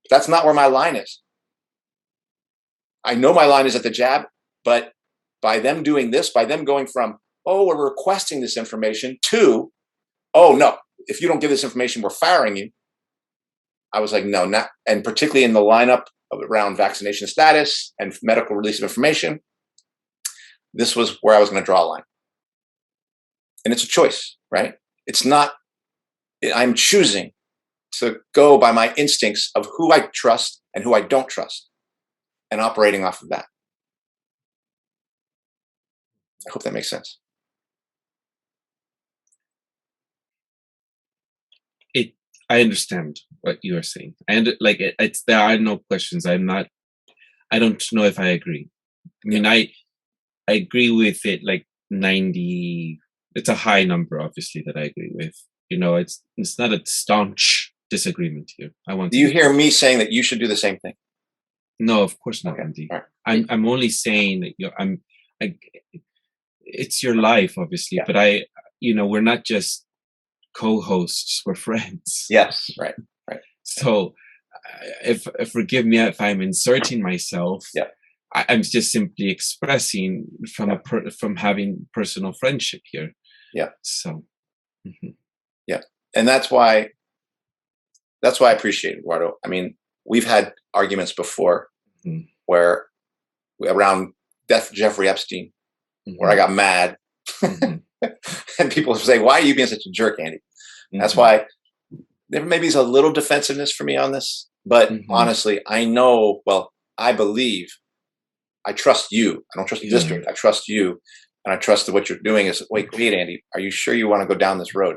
That's not where my line is. I know my line is at the jab, but by them doing this, by them going from, oh, we're requesting this information to, oh, no, if you don't give this information, we're firing you. I was like, no, not, and particularly in the lineup around vaccination status and medical release of information, this was where I was going to draw a line. And it's a choice, right? It's not, I'm choosing to go by my instincts of who I trust and who I don't trust and operating off of that. I hope that makes sense. I understand what you are saying. And there are no questions. I'm not I don't know if I agree. I mean, I agree with it like 90. It's a high number, obviously, that I agree with. It's not a staunch disagreement here. Do you hear me saying that you should do the same thing? No, of course not, Okay. Andy. All right. I'm only saying that it's your life, obviously, but we're not just co-hosts, we're friends. Yes, right. So, if forgive me if I'm inserting myself. Yeah. I'm just simply expressing from having personal friendship here. Yeah. So. Mm-hmm. Yeah, and that's why I appreciate it, Eduardo. I mean, we've had arguments before where around death of Jeffrey Epstein, where I got mad, and people say, "Why are you being such a jerk, Andy?" That's why there maybe is a little defensiveness for me on this, but honestly, I know. Well, I believe. I trust you. I don't trust the district. I trust you, and I trust that what you're doing is. Wait, Andy, are you sure you want to go down this road?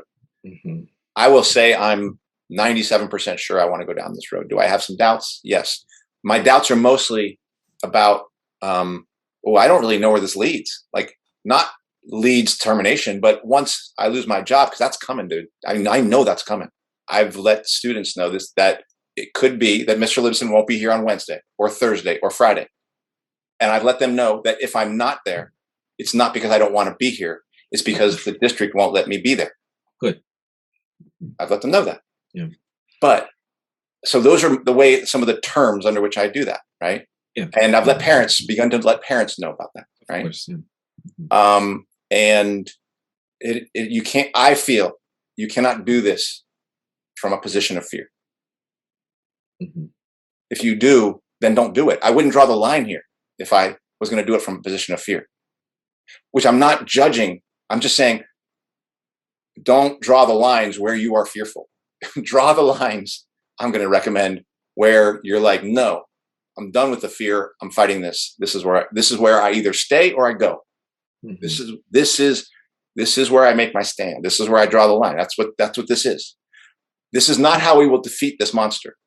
I will say I'm 97% sure I want to go down this road. Do I have some doubts? Yes. My doubts are mostly about, I don't really know where this leads. Like, not leads termination, but once I lose my job, because that's coming, dude. I mean, I know that's coming. I've let students know this, that it could be that Mr. Libson won't be here on Wednesday or Thursday or Friday. And I've let them know that if I'm not there, it's not because I don't want to be here. It's because the district won't let me be there. Good. I've let them know that. Yeah. But so those are some of the terms under which I do that, right? Yeah. And I've begun to let parents know about that, right? Of course, yeah. And you can't. I feel you cannot do this from a position of fear. If you do, then don't do it. I wouldn't draw the line here if I was going to do it from a position of fear, which I'm not judging. I'm just saying, don't draw the lines where you are fearful. Draw the lines, I'm going to recommend, where you're like, no, I'm done with the fear. I'm fighting this. This is where I either stay or I go. This is where I make my stand. This is where I draw the line. That's what this is. This is not how we will defeat this monster,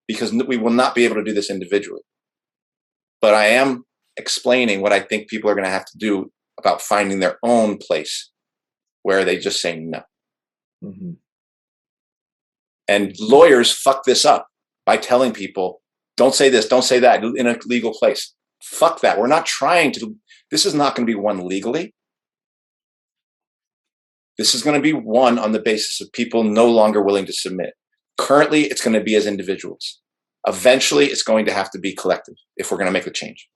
because we will not be able to do this individually. But I am explaining what I think people are going to have to do about finding their own place where they just say no. And lawyers fuck this up by telling people, don't say this, don't say that in a legal place. Fuck that. We're not trying to. This is not going to be won legally. This is going to be won on the basis of people no longer willing to submit. Currently, it's going to be as individuals. Eventually, it's going to have to be collective if we're going to make a change.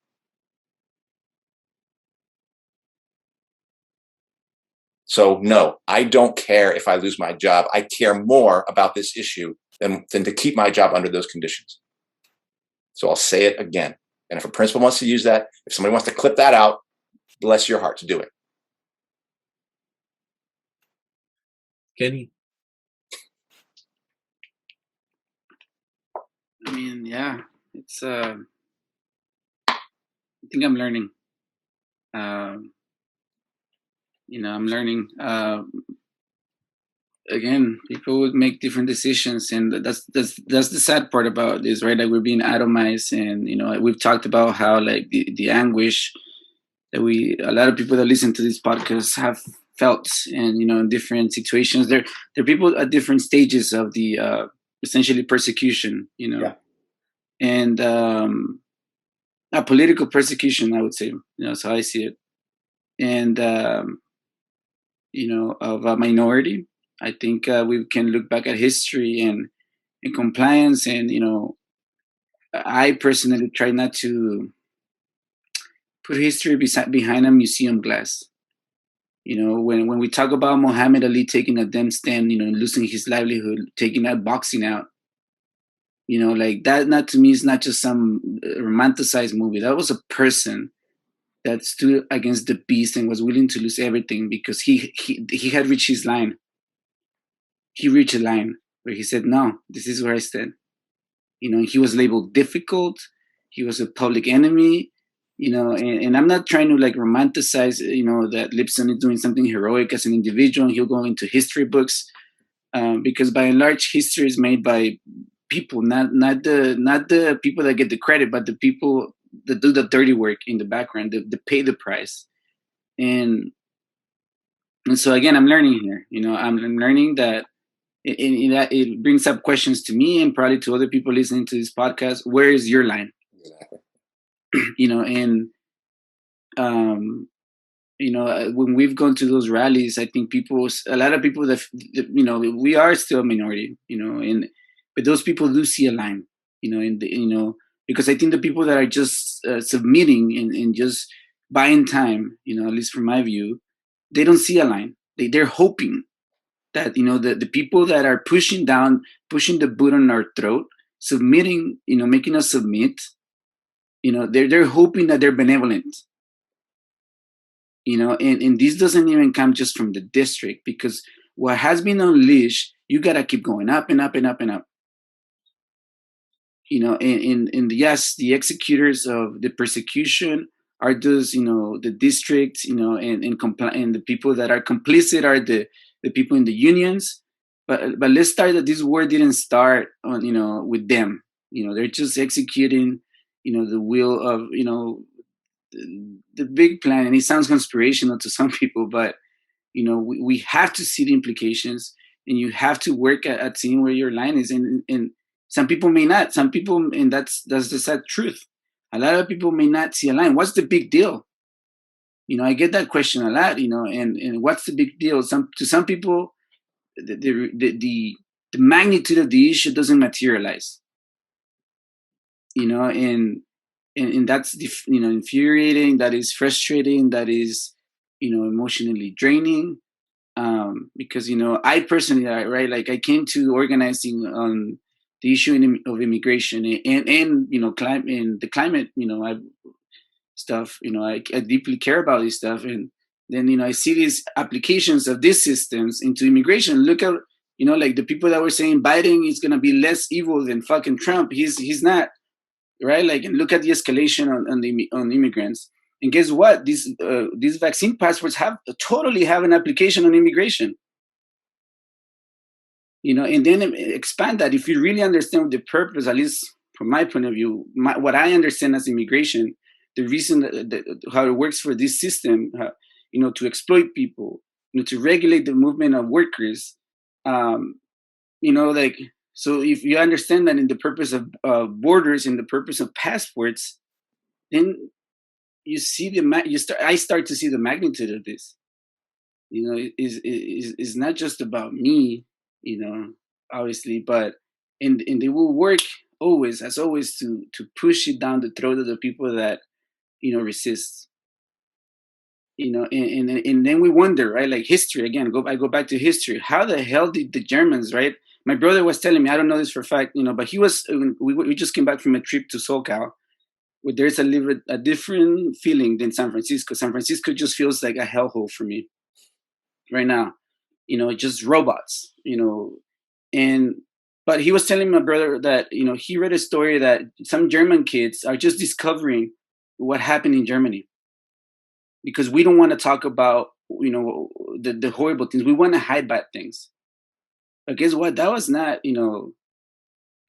So no, I don't care if I lose my job. I care more about this issue than to keep my job under those conditions. So I'll say it again. And if a principal wants to use that, if somebody wants to clip that out, bless your heart to do it. Kenny? I mean, yeah, it's, I think I'm learning. I'm learning. Again, people would make different decisions, and that's the sad part about this, right? Like, we're being atomized, and we've talked about how, like, the anguish that a lot of people that listen to this podcast have felt, and in different situations, there are people at different stages of the essentially persecution, and a political persecution, I would say, so I see it, and of a minority. I think we can look back at history and compliance, and I personally try not to put history behind a museum glass. When we talk about Muhammad Ali taking a damn stand, losing his livelihood, taking that boxing out, like that, not to me, is not just some romanticized movie. That was a person that stood against the beast and was willing to lose everything because he had reached his line. He reached a line where he said, no, this is where I stand. He was labeled difficult. He was a public enemy, and I'm not trying to like romanticize, that Libson is doing something heroic as an individual, and he'll go into history books, because by and large, history is made by people, not the people that get the credit, but the people do the dirty work in the background, the pay the price. And so again, I'm learning here. I'm learning that it brings up questions to me and probably to other people listening to this podcast. Where is your line? Exactly. And when we've gone to those rallies, I think a lot of people that we are still a minority, but those people do see a line, because I think the people that are just submitting and just buying time, at least from my view, they don't see a line. They're hoping that the people that are pushing the boot on our throat, submitting, making us submit, they're hoping that they're benevolent. And this doesn't even come just from the district, because what has been unleashed, you gotta keep going up and up and up and up. And yes, the executors of the persecution are those, the districts, and the people that are complicit are the people in the unions. But let's start that this war didn't start on, with them. They're just executing, the will of, the big plan. And it sounds conspirational to some people, but we have to see the implications, and you have to work at seeing where your line is. And some people may not. Some people, and that's the sad truth. A lot of people may not see a line. What's the big deal? I get that question a lot. And what's the big deal? To some people, the magnitude of the issue doesn't materialize. And that's infuriating. That is frustrating. That is emotionally draining. Because I personally, right, like I came to organizing on the issue of immigration and the climate stuff. I deeply care about this stuff, and then I see these applications of these systems into immigration. Look at like the people that were saying Biden is gonna be less evil than fucking Trump. He's not, right? Like, and look at the escalation on immigrants. And guess what? These vaccine passports totally have an application on immigration. And then expand that. If you really understand the purpose, at least from my point of view, what I understand as immigration, the reason how it works for this system, to exploit people, to regulate the movement of workers, like, so if you understand that in the purpose of borders and the purpose of passports, then you see I start to see the magnitude of this. Is not just about me, obviously, but and they will work always, as always, to push it down the throat of the people that resist. And then we wonder, right? Like history again. I go back to history. How the hell did the Germans, right? My brother was telling me, I don't know this for a fact, but he was. We just came back from a trip to SoCal, where there's a different feeling than San Francisco. San Francisco just feels like a hellhole for me right now. Just robots. But he was telling my brother that he read a story that some German kids are just discovering what happened in Germany, because we don't want to talk about the horrible things. We want to hide bad things. But guess what? That was not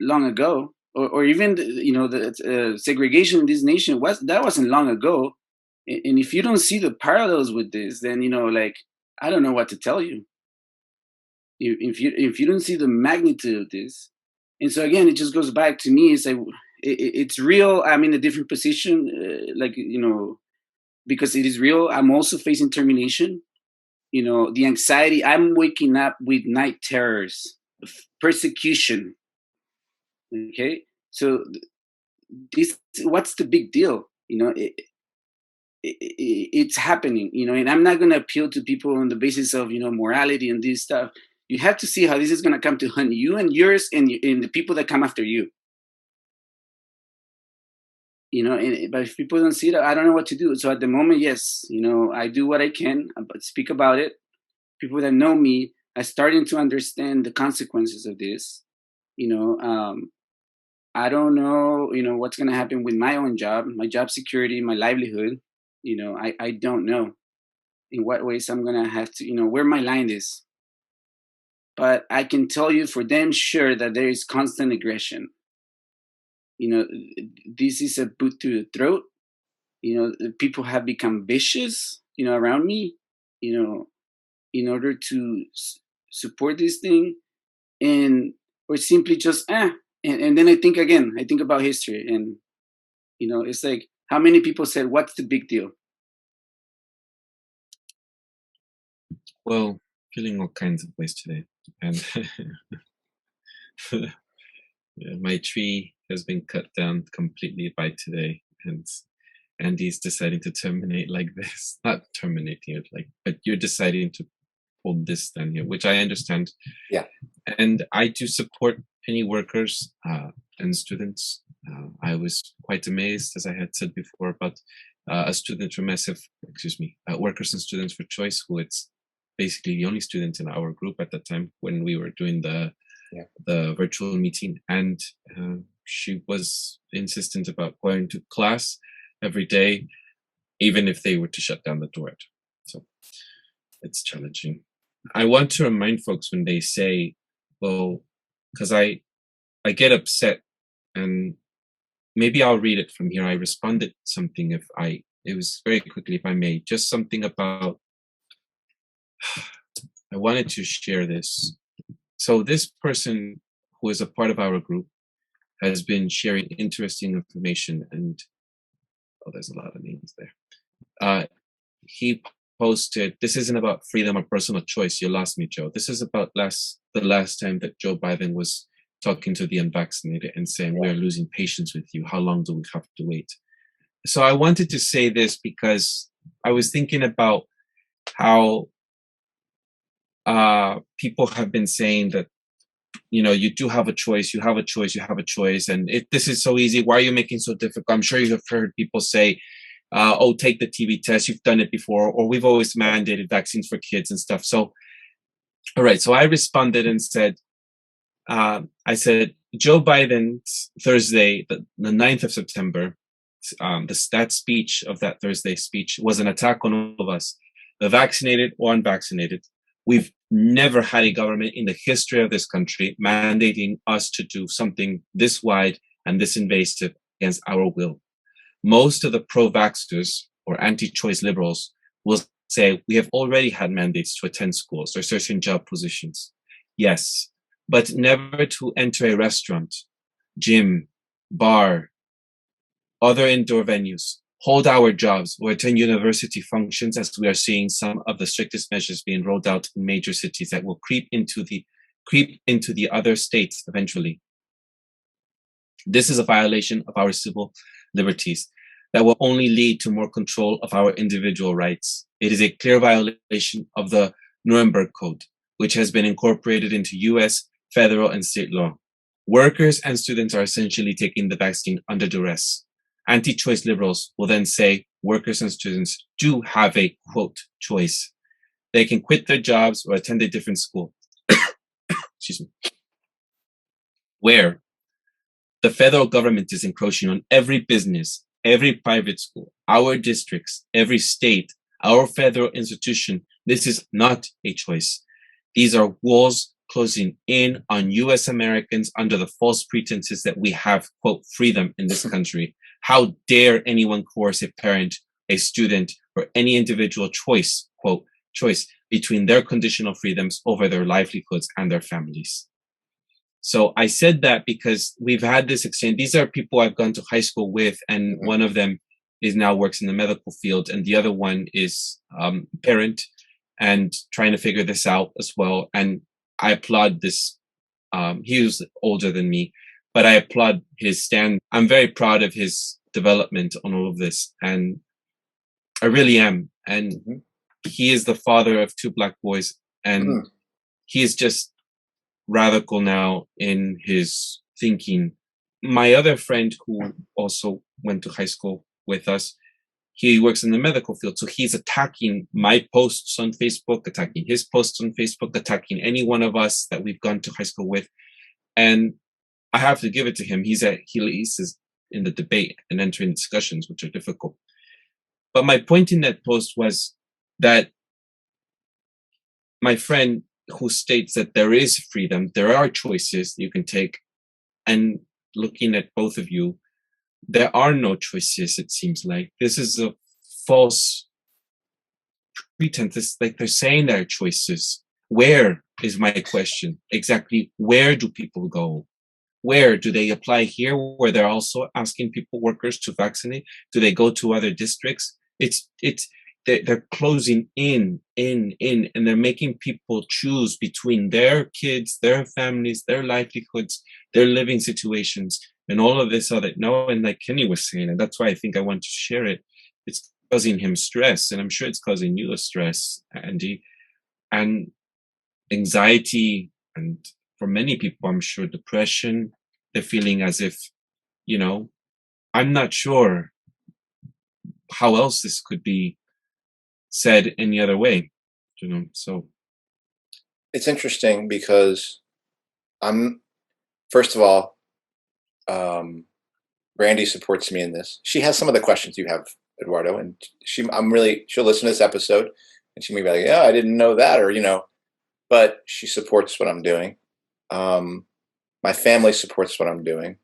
long ago, or even the segregation in this nation wasn't long ago. And if you don't see the parallels with this, then like, I don't know what to tell you. If you don't see the magnitude of this, and so again, it just goes back to me. It's like it's real. I'm in a different position, because it is real. I'm also facing termination. The anxiety. I'm waking up with night terrors, persecution. Okay, so what's the big deal? It's happening. And I'm not going to appeal to people on the basis of morality and this stuff. You have to see how this is going to come to hunt you and yours and the people that come after you. But if people don't see that, I don't know what to do. So at the moment, yes, I do what I can, but speak about it. People that know me are starting to understand the consequences of this. I don't know, what's going to happen with my own job, my job security, my livelihood. I don't know in what ways I'm going to have to, where my line is. But I can tell you for damn sure that there is constant aggression. you know, this is a boot to the throat. You know, people have become vicious, you know, around me, you know, in order to support this thing, and or simply just and then I think again, I think about history, and you know, it's like how many people said, "What's the big deal?" Well, feeling all kinds of ways today, and yeah, my tree has been cut down completely by today, and Andy's deciding to terminate like this. Not terminating it, like, but you're deciding to hold this down here, which I understand. Yeah. And I do support any workers and students. I was quite amazed, as I had said before, about a student from Workers and Students for Choice, who it's basically the only student in our group at that time when we were doing the virtual meeting, and she was insistent about going to class every day, even if they were to shut down the door. So it's challenging. I want to remind folks when they say, well, because I get upset, and maybe I'll read it from here. I responded something it was very quickly, if I may, just something about, I wanted to share this. So this person who is a part of our group has been sharing interesting information, and there's a lot of names there. He posted, this isn't about freedom or personal choice. You lost me, Joe. This is about the last time that Joe Biden was talking to the unvaccinated and saying, we're losing patience with you. How long do we have to wait? So I wanted to say this because I was thinking about how people have been saying that, you know, you do have a choice, you have a choice, you have a choice. And this is so easy. Why are you making it so difficult? I'm sure you have heard people say, oh, take the TB test. You've done it before, or we've always mandated vaccines for kids and stuff. So, all right. So I responded and said, I said, Joe Biden's Thursday, the 9th of September, that speech of that Thursday speech was an attack on all of us, the vaccinated or unvaccinated. We've never had a government in the history of this country mandating us to do something this wide and this invasive against our will. Most of the pro-vaxxers or anti-choice liberals will say we have already had mandates to attend schools or certain job positions. Yes, but never to enter a restaurant, gym, bar, other indoor venues, hold our jobs, or attend university functions, as we are seeing some of the strictest measures being rolled out in major cities that will creep into the other states eventually. This is a violation of our civil liberties that will only lead to more control of our individual rights. It is a clear violation of the Nuremberg Code, which has been incorporated into US federal and state law. Workers and students are essentially taking the vaccine under duress. Anti-choice liberals will then say workers and students do have a, quote, choice. They can quit their jobs or attend a different school. Excuse me. Where the federal government is encroaching on every business, every private school, our districts, every state, our federal institution. This is not a choice. These are walls closing in on US Americans under the false pretenses that we have, quote, freedom in this country. How dare anyone coerce a parent, a student, or any individual choice, quote, choice between their conditional freedoms over their livelihoods and their families. So I said that because we've had this exchange. These are people I've gone to high school with, and one of them now works in the medical field, and the other one is parent and trying to figure this out as well. And I applaud this. He was older than me, but I applaud his stand. I'm very proud of his development on all of this, and I really am. And he is the father of 2 Black boys, and he is just radical now in his thinking. My other friend, who also went to high school with us, he works in the medical field, so he's attacking my posts on Facebook, attacking his posts on Facebook, attacking any one of us that we've gone to high school with. And I have to give it to him. He's in the debate and entering discussions, which are difficult. But my point in that post was that my friend who states that there is freedom, there are choices you can take, and looking at both of you, there are no choices, it seems like. This is a false pretense. It's like they're saying there are choices. Where is my question? Exactly where do people go? Where do they apply here, where they're also asking people, workers, to vaccinate? Do they go to other districts? They're closing in, and they're making people choose between their kids, their families, their livelihoods, their living situations, and all of this other. No, and like Kenny was saying, and that's why I think I want to share it. It's causing him stress, and I'm sure it's causing you a stress, Andy, and anxiety, and for many people, I'm sure, depression. They're feeling as if, I'm not sure how else this could be said any other way, so. It's interesting because first of all, Brandy supports me in this. She has some of the questions you have, Eduardo, and she'll listen to this episode and she may be like, yeah, I didn't know that, or, but she supports what I'm doing. My family supports what I'm doing.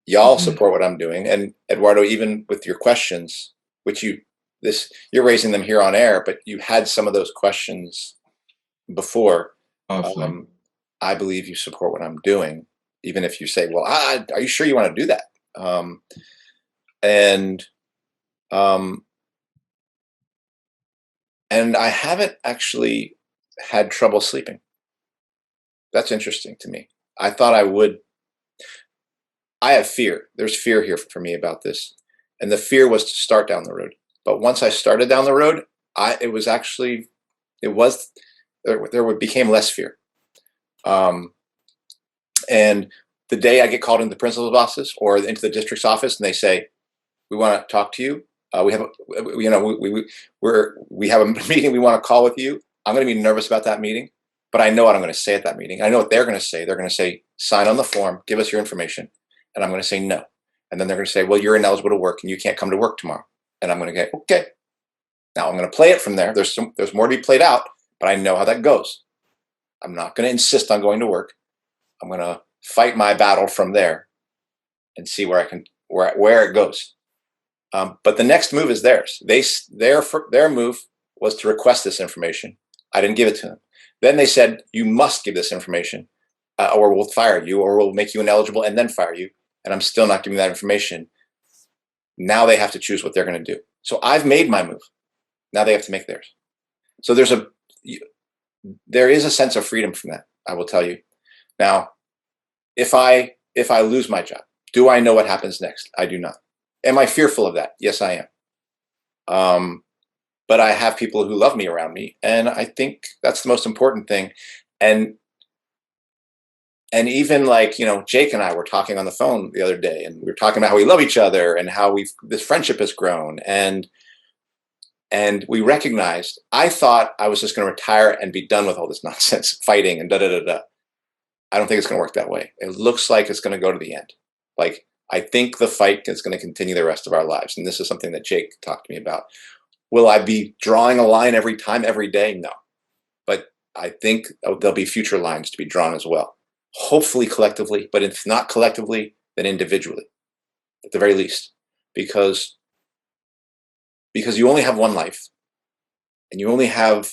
Y'all support what I'm doing. And Eduardo, even with your questions, which you're raising them here on air, but you had some of those questions before. I believe you support what I'm doing, even if you say, well, are you sure you want to do that? And I haven't actually had trouble sleeping. That's interesting to me. I thought I would. I have fear. There's fear here for me about this. And the fear was to start down the road. But once I started down the road, there became less fear. And the day I get called into the principal's office or into the district's office and they say, we want to talk to you. We have a meeting we want to call with you. I'm going to be nervous about that meeting, but I know what I'm going to say at that meeting. I know what they're going to say. They're going to say, sign on the form, give us your information. And I'm going to say no. And then they're going to say, well, you're ineligible to work and you can't come to work tomorrow. And I'm going to go, okay. Now I'm going to play it from there. There's more to be played out, but I know how that goes. I'm not going to insist on going to work. I'm going to fight my battle from there and see where it goes. But the next move is theirs. Their move was to request this information. I didn't give it to them. Then they said, you must give this information or we'll fire you or we'll make you ineligible and then fire you. And I'm still not giving that information. Now they have to choose what they're going to do. So I've made my move. Now they have to make theirs. So there is a sense of freedom from that, I will tell you. Now, if I lose my job, do I know what happens next? I do not. Am I fearful of that? Yes, I am. But I have people who love me around me, and I think that's the most important thing. And even like, Jake and I were talking on the phone the other day, and we were talking about how we love each other and how this friendship has grown. And we recognized, I thought I was just going to retire and be done with all this nonsense, fighting and da-da-da-da. I don't think it's going to work that way. It looks like it's going to go to the end. Like, I think the fight is going to continue the rest of our lives. And this is something that Jake talked to me about. Will I be drawing a line every time, every day? No. But I think there'll be future lines to be drawn as well. Hopefully collectively, but if not collectively, then individually, at the very least. Because you only have one life, and you only have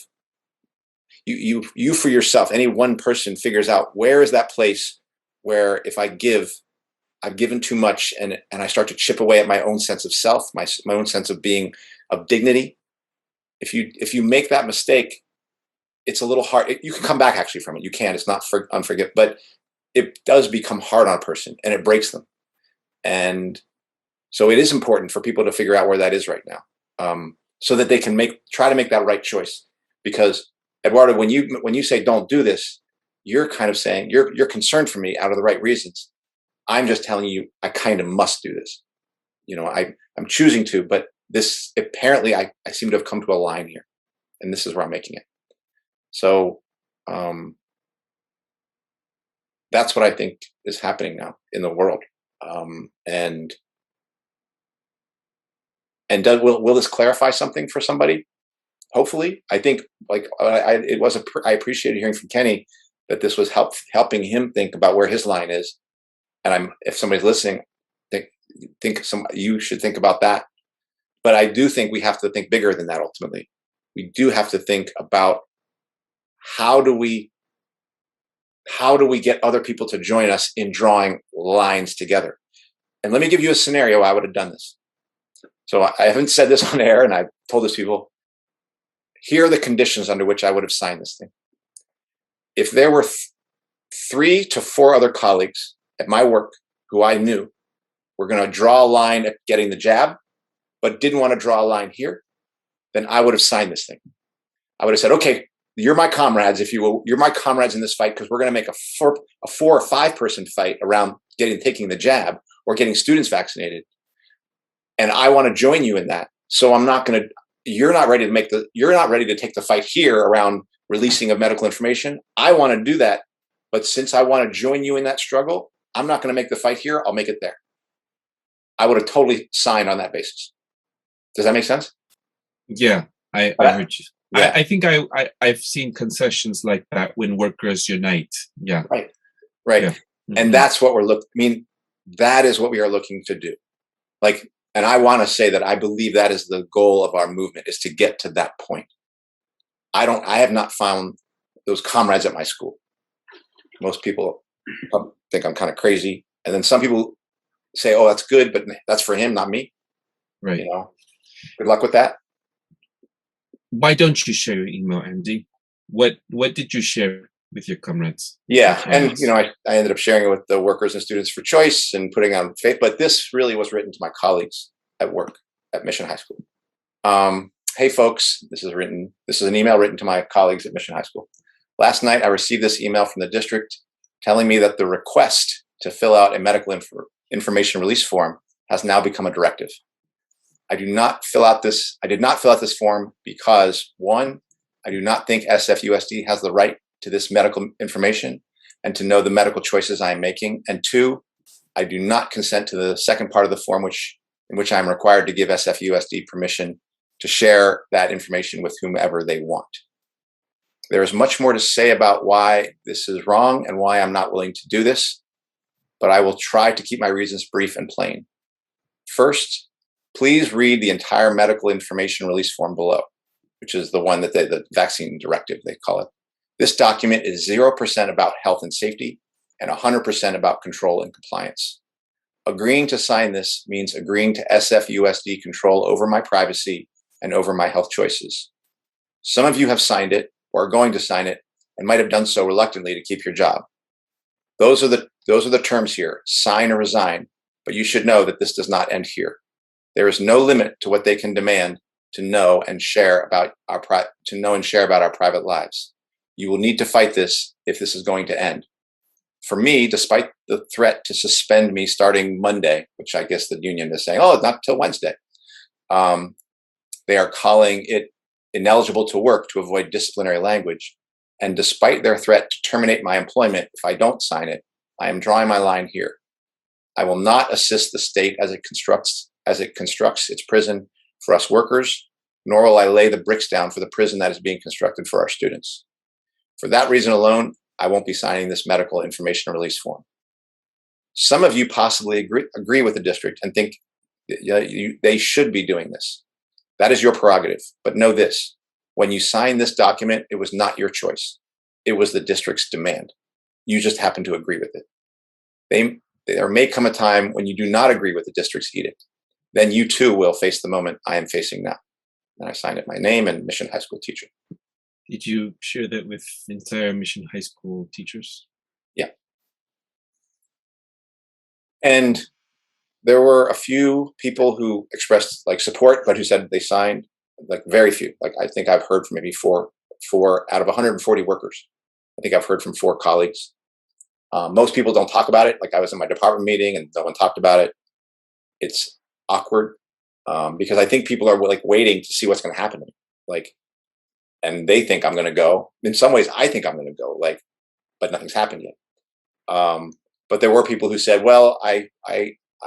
you for yourself. Any one person figures out where is that place where if I've given too much, and I start to chip away at my own sense of self, my own sense of being, of dignity. If you make that mistake, it's a little hard. You can come back actually from it. You can. It's not unforgivable, but it does become hard on a person, and it breaks them. And so it is important for people to figure out where that is right now, so that they can try to make that right choice. Because Eduardo, when you say don't do this, you're kind of saying you're concerned for me out of the right reasons. I'm just telling you, I kind of must do this. I'm choosing to, but this apparently I seem to have come to a line here, and this is where I'm making it. So that's what I think is happening now in the world. And will this clarify something for somebody? Hopefully, I think I appreciated hearing from Kenny that this was helping him think about where his line is. And if somebody's listening, you should think about that. But I do think we have to think bigger than that. Ultimately, we do have to think about how do we get other people to join us in drawing lines together. And let me give you a scenario. I would have done this. So I haven't said this on air, and I've told this to people. Here are the conditions under which I would have signed this thing. If there were 3 to 4 other colleagues at my work who I knew were going to draw a line at getting the jab, but didn't want to draw a line here, then I would have signed this thing. I would have said, okay, you're my comrades, if you will. You're my comrades in this fight, because we're going to make a 4 or 5 person fight around taking the jab or getting students vaccinated. And I want to join you in that. So you're not ready to take the fight here around releasing of medical information. I want to do that. But since I want to join you in that struggle, I'm not going to make the fight here. I'll make it there. I would have totally signed on that basis. Does that make sense? Yeah, I heard you. Yeah. I think I've seen concessions like that when workers unite. Yeah. Right. Yeah. Mm-hmm. And that's what that is what we are looking to do. And I want to say that I believe that is the goal of our movement, is to get to that point. I have not found those comrades at my school. Most people think I'm kind of crazy. And then some people say, oh, that's good, but that's for him, not me. Right. Good luck with that. Why don't you share your email, Andy? What did you share with your comrades? Yeah. And, I ended up sharing it with the Workers and Students for Choice and putting on faith, but this really was written to my colleagues at work at Mission High School. Hey folks, this is an email written to my colleagues at Mission High School. Last night, I received this email from the district telling me that the request to fill out a medical information release form has now become a directive. I did not fill out this form because, 1, I do not think SFUSD has the right to this medical information and to know the medical choices I am making. And 2, I do not consent to the second part of the form, in which I am required to give SFUSD permission to share that information with whomever they want. There is much more to say about why this is wrong and why I'm not willing to do this, but I will try to keep my reasons brief and plain. First, please read the entire medical information release form below, which is the one that the vaccine directive, they call it. This document is 0% about health and safety and 100% about control and compliance. Agreeing to sign this means agreeing to SFUSD control over my privacy and over my health choices. Some of you have signed it or are going to sign it and might have done so reluctantly to keep your job. Those are the terms here, sign or resign, but you should know that this does not end here. There is no limit to what they can demand to know and share about our private lives. You will need to fight this if this is going to end. For me, despite the threat to suspend me starting Monday, which I guess the union is saying, oh, it's not till Wednesday, they are calling it ineligible to work to avoid disciplinary language. And despite their threat to terminate my employment if I don't sign it, I am drawing my line here. I will not assist the state as it constructs its prison for us workers, nor will I lay the bricks down for the prison that is being constructed for our students. For that reason alone, I won't be signing this medical information release form. Some of you possibly agree with the district and think they should be doing this. That is your prerogative. But know this, when you sign this document, it was not your choice. It was the district's demand. You just happen to agree with it. There may come a time when you do not agree with the district's edict. Then you too will face the moment I am facing now. And I signed it my name and Mission High School teacher. Did you share that with entire Mission High School teachers? Yeah. And there were a few people who expressed support, but who said they signed, very few. I think I've heard from maybe four out of 140 workers. I think I've heard from 4 colleagues. Most people don't talk about it. I was in my department meeting and no one talked about it. It's awkward because I think people are waiting to see what's going to happen to me. And they think I'm going to go. In some ways, I think I'm going to go. But nothing's happened yet. But there were people who said, "Well, I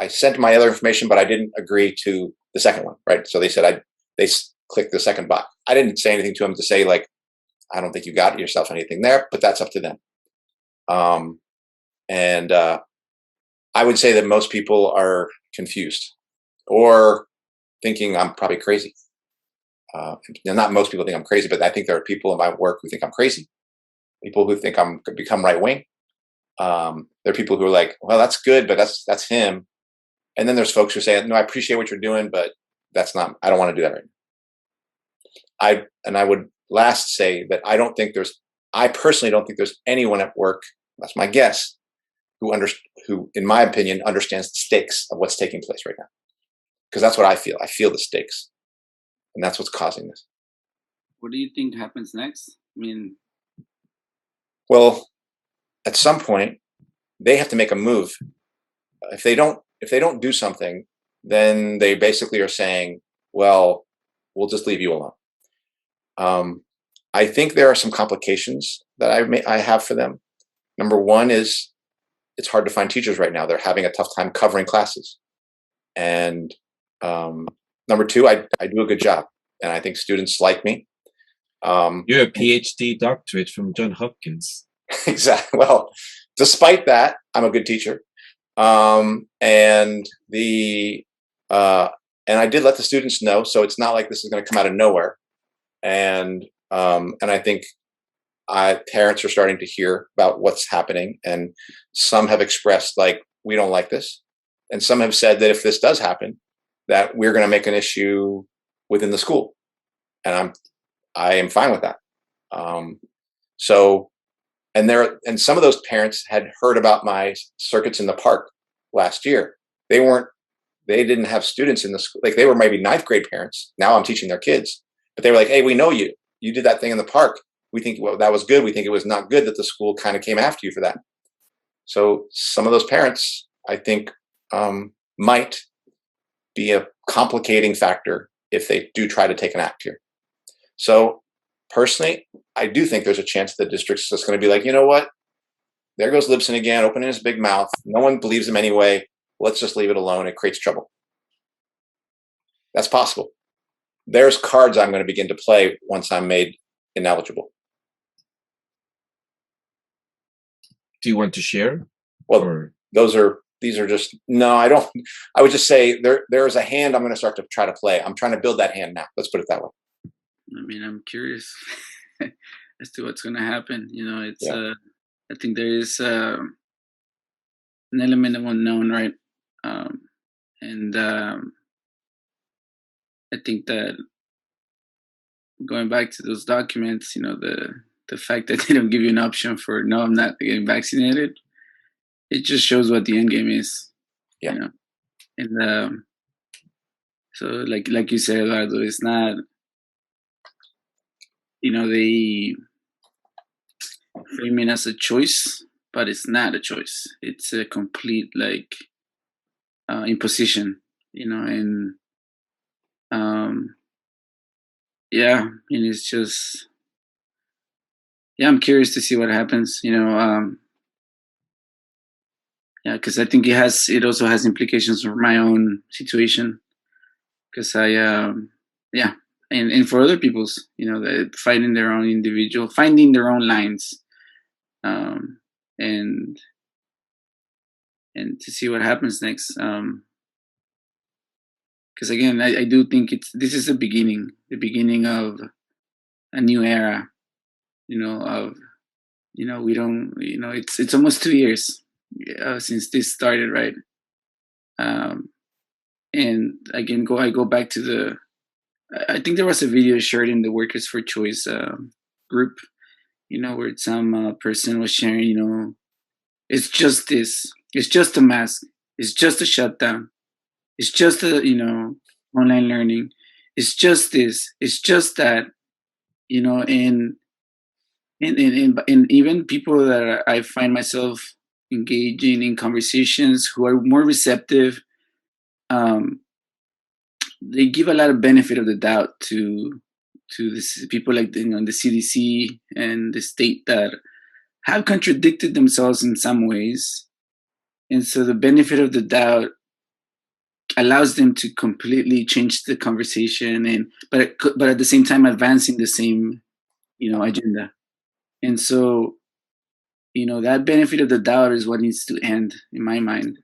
sent my other information, but I didn't agree to the second one." Right? So they said they clicked the second box. I didn't say anything to them to say I don't think you got yourself anything there, but that's up to them. I would say that most people are confused or thinking I'm probably crazy. Not most people think I'm crazy, but I think there are people in my work who think I'm crazy. People who think I'm could become right wing. There are people who are like, well, that's good, but that's him. And then there's folks who say, no, I appreciate what you're doing, but that's not. I don't want to do that right now. I would last say that I personally don't think there's anyone at work. That's my guess. Who, in my opinion, understands the stakes of what's taking place right now. Because that's what I feel. I feel the stakes, and that's what's causing this. What do you think happens next? I mean, well, at some point, they have to make a move. If they don't do something, then they basically are saying, "Well, we'll just leave you alone." I think there are some complications that I have for them. Number one is it's hard to find teachers right now. They're having a tough time covering classes. And number two, I do a good job, and I think students like me. You're a PhD doctorate from Johns Hopkins. Exactly. Well, despite that, I'm a good teacher. And I did let the students know, so it's not like this is going to come out of nowhere. And I think parents are starting to hear about what's happening, and some have expressed like, we don't like this, and some have said that if this does happen, that we're going to make an issue within the school, and I am fine with that. And some of those parents had heard about my circuits in the park last year. They didn't have students in the school. Like, they were maybe ninth grade parents. Now I'm teaching their kids, but they were like, "Hey, we know you. You did that thing in the park. We think that was good. We think it was not good that the school kind of came after you for that." So some of those parents, I think, might be a complicating factor if they do try to take an act here. So personally, I do think there's a chance the district's just going to be like, you know what? There goes Libson again, opening his big mouth. No one believes him anyway. Let's just leave it alone. It creates trouble. That's possible. There's cards I'm going to begin to play once I'm made ineligible. Do you want to share? Well, these are just, no, I don't. I would just say there's a hand I'm going to start to try to play. I'm trying to build that hand now. Let's put it that way. I mean, I'm curious as to what's going to happen. It's I think there is an element of unknown, right? I think that going back to those documents, the fact that they don't give you an option for no, I'm not getting vaccinated, it just shows what the end game is. Yeah. And so like you said, Eduardo, it's not, they frame it as a choice, but it's not a choice. It's a complete imposition, and and it's just, I'm curious to see what happens, because I think it also has implications for my own situation, because and for other people's, finding their own lines, and to see what happens next. Because again, I do think this is the beginning of a new era, of, we don't, it's almost 2 years since this started, right? And again, I go back to I think there was a video shared in the Workers for Choice group, where some person was sharing, it's just this, it's just a mask, it's just a shutdown, it's just a, online learning, it's just this, it's just that, and even people that I find myself engaging in conversations who are more receptive, they give a lot of benefit of the doubt to this people like the CDC and the state that have contradicted themselves in some ways, and so the benefit of the doubt allows them to completely change the conversation, but at the same time advancing the same agenda. And so that benefit of the doubt is what needs to end, in my mind.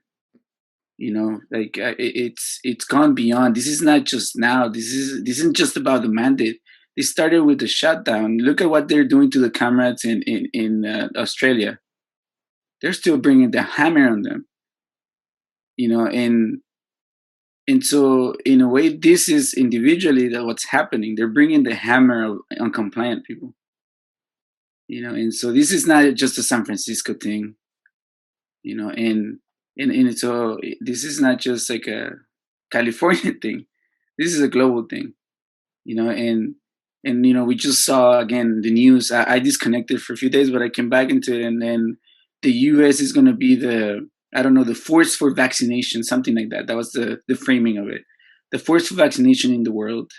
Like it's gone beyond. This is not just now. This isn't just about the mandate. They started with the shutdown. Look at what they're doing to the comrades in Australia. They're still bringing the hammer on them, and so in a way, this is individually that what's happening. They're bringing the hammer on compliant people, and so this is not just a San Francisco thing, and so this is not just like a California thing. This is a global thing, and we just saw again the news. I disconnected for a few days, but I came back into it, and then the U.S. is going to be the, I don't know, the force for vaccination, something like that. That was the framing of it, the force for vaccination in the world.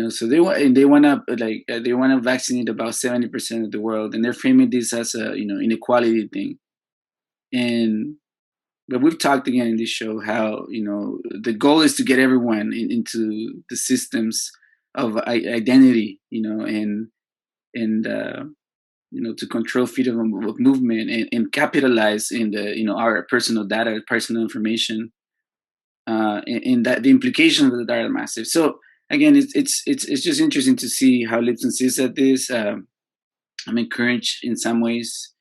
So they want to vaccinate about 70% of the world, and they're framing this as a inequality thing. But we've talked again in this show how the goal is to get everyone into the systems of identity, and to control freedom of movement and capitalize in the our personal data, personal information, and that the implications of the data are massive. So again, it's just interesting to see how Libson sees at this. I'm encouraged in some ways,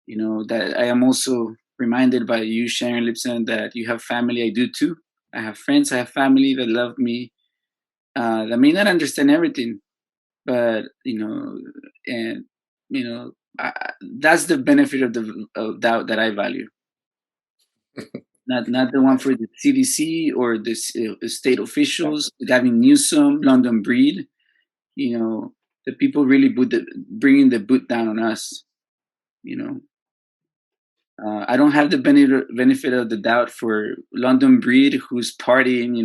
that I am also reminded by you sharing, Libson, that you have family. I do too. I have friends, I have family that love me, that may not understand everything, but and that's the benefit of doubt that I value. Not the one for the CDC or the state officials, Gavin Newsom, London Breed. The people really bringing the boot down on us. I don't have the benefit of the doubt for London Breed, who's partying,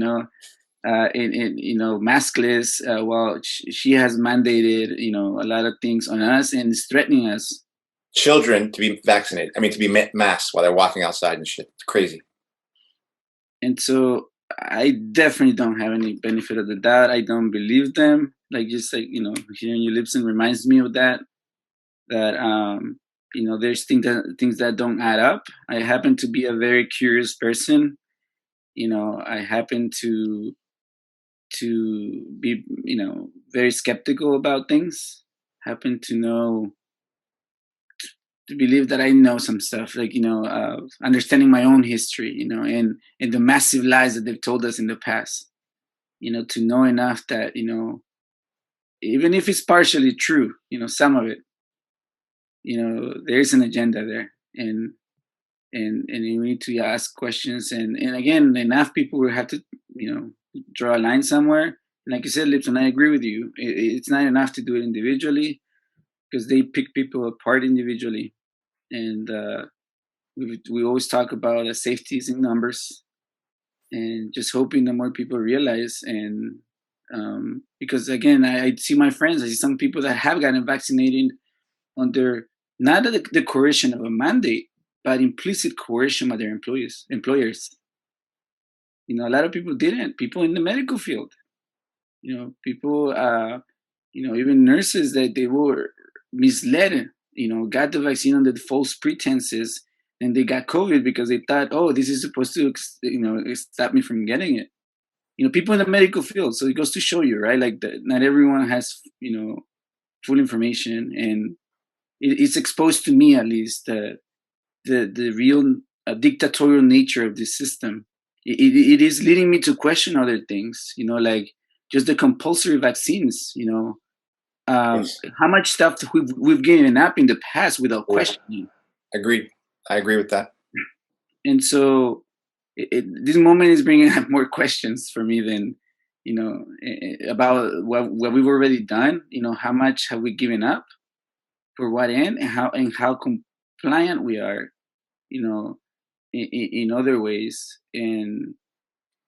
maskless, while she has mandated, a lot of things on us and is threatening us. Children to be vaccinated. I mean, to be masked while they're walking outside and shit. It's crazy. And so I definitely don't have any benefit of the doubt. I don't believe them. Just like, hearing you, Libson, reminds me of that there's things that don't add up. I happen to be a very curious person. I happen to be, very skeptical about things. Happen to believe that I know some stuff, understanding my own history, and the massive lies that they've told us in the past, to know enough that, even if it's partially true, some of it, there's an agenda there, and you need to ask questions, and again, enough people will have to, draw a line somewhere. And like you said, Libson, I agree with you. It's not enough to do it individually, because they pick people apart individually, and we always talk about safety is in numbers, and just hoping that more people realize. And because again, I see my friends, I see some people that have gotten vaccinated under not the coercion of a mandate, but implicit coercion by their employers. A lot of people didn't. People in the medical field, people, even nurses, that they were misled, got the vaccine under the false pretenses, and they got COVID because they thought, oh, this is supposed to, stop me from getting it. People in the medical field. So it goes to show you, right? Not everyone has, full information, and it's exposed to me, at least, the real dictatorial nature of this system. It is leading me to question other things, like just the compulsory vaccines, yes. How much stuff we've given up in the past without questioning. Agreed. I agree with that. And so this moment is bringing up more questions for me than, about what we've already done. How much have we given up? For what end, and how compliant we are, in other ways. And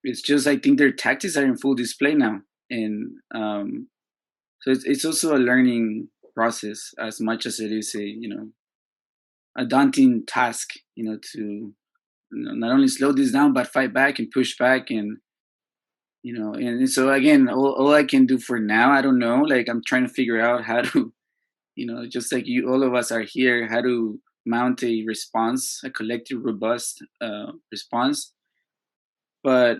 it's just, I think their tactics are in full display now, and so it's also a learning process as much as it is a daunting task, to not only slow this down but fight back and push back, and and so again, all I can do for now, I don't know, I'm trying to figure out how to, just like you, all of us are here, how to mount a response, a collective, robust response. But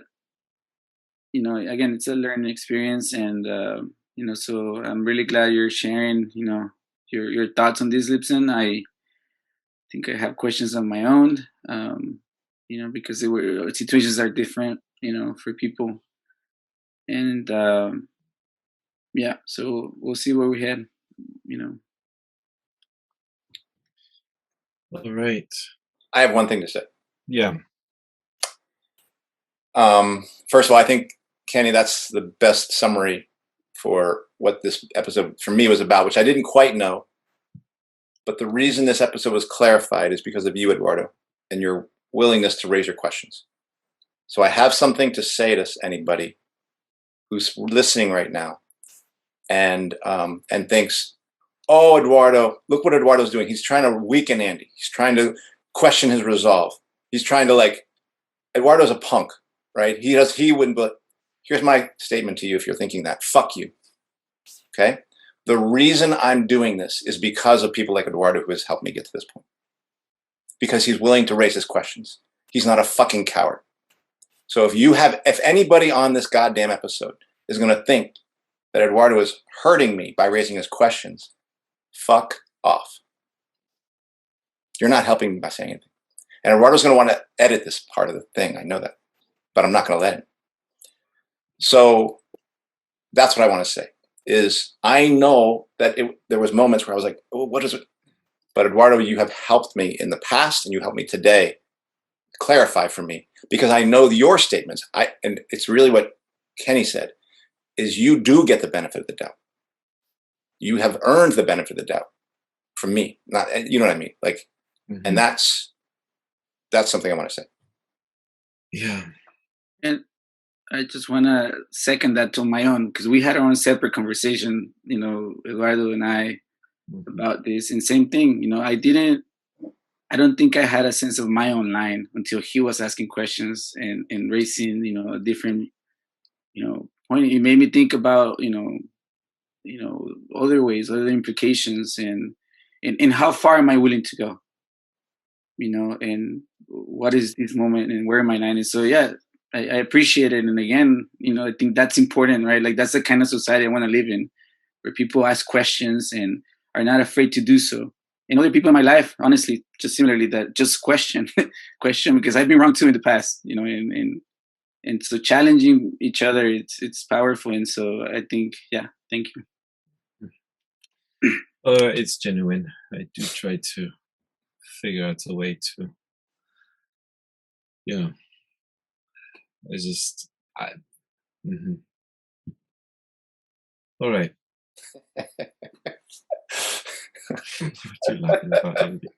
again, it's a learning experience, and so I'm really glad you're sharing, your thoughts on this, Libson. I think I have questions of my own, because situations are different, for people, and yeah. So we'll see where we head, All right. I have one thing to say. Yeah. First of all, I think, Kenny, that's the best summary for what this episode for me was about, which I didn't quite know. But the reason this episode was clarified is because of you, Eduardo, and your willingness to raise your questions. So I have something to say to anybody who's listening right now and thinks, oh, Eduardo, look what Eduardo's doing. He's trying to weaken Andy. He's trying to question his resolve. He's trying to Eduardo's a punk, right? He wouldn't, but here's my statement to you if you're thinking that. Fuck you. Okay? The reason I'm doing this is because of people like Eduardo who has helped me get to this point. Because he's willing to raise his questions. He's not a fucking coward. So if anybody on this goddamn episode is going to think that Eduardo is hurting me by raising his questions, fuck off. You're not helping me by saying anything. And Eduardo's going to want to edit this part of the thing. I know that. But I'm not going to let him. So that's what I want to say. Is I know that there was moments where I was like, oh, what is it? But Eduardo, you have helped me in the past and you helped me today clarify for me, because I know your statements. And it's really what Kenny said, is you do get the benefit of the doubt. You have earned the benefit of the doubt from me. Not, you know what I mean? And that's something I want to say. Yeah. And I just want to second that to my own, because we had our own separate conversation, Eduardo and I, about this. And same thing, I don't think I had a sense of my own line until he was asking questions and raising, a different, point. It made me think about, other ways, other implications, and how far am I willing to go, and what is this moment and where my line is. So yeah, I appreciate it. And again, I think that's important, right? That's the kind of society I want to live in, where people ask questions and are not afraid to do so. And other people in my life, honestly, just similarly, that just question, because I've been wrong too in the past, and so challenging each other, it's powerful. And so I think, yeah, thank you. It's genuine. I do try to figure out a way to, All right. What you laughing about, Andy?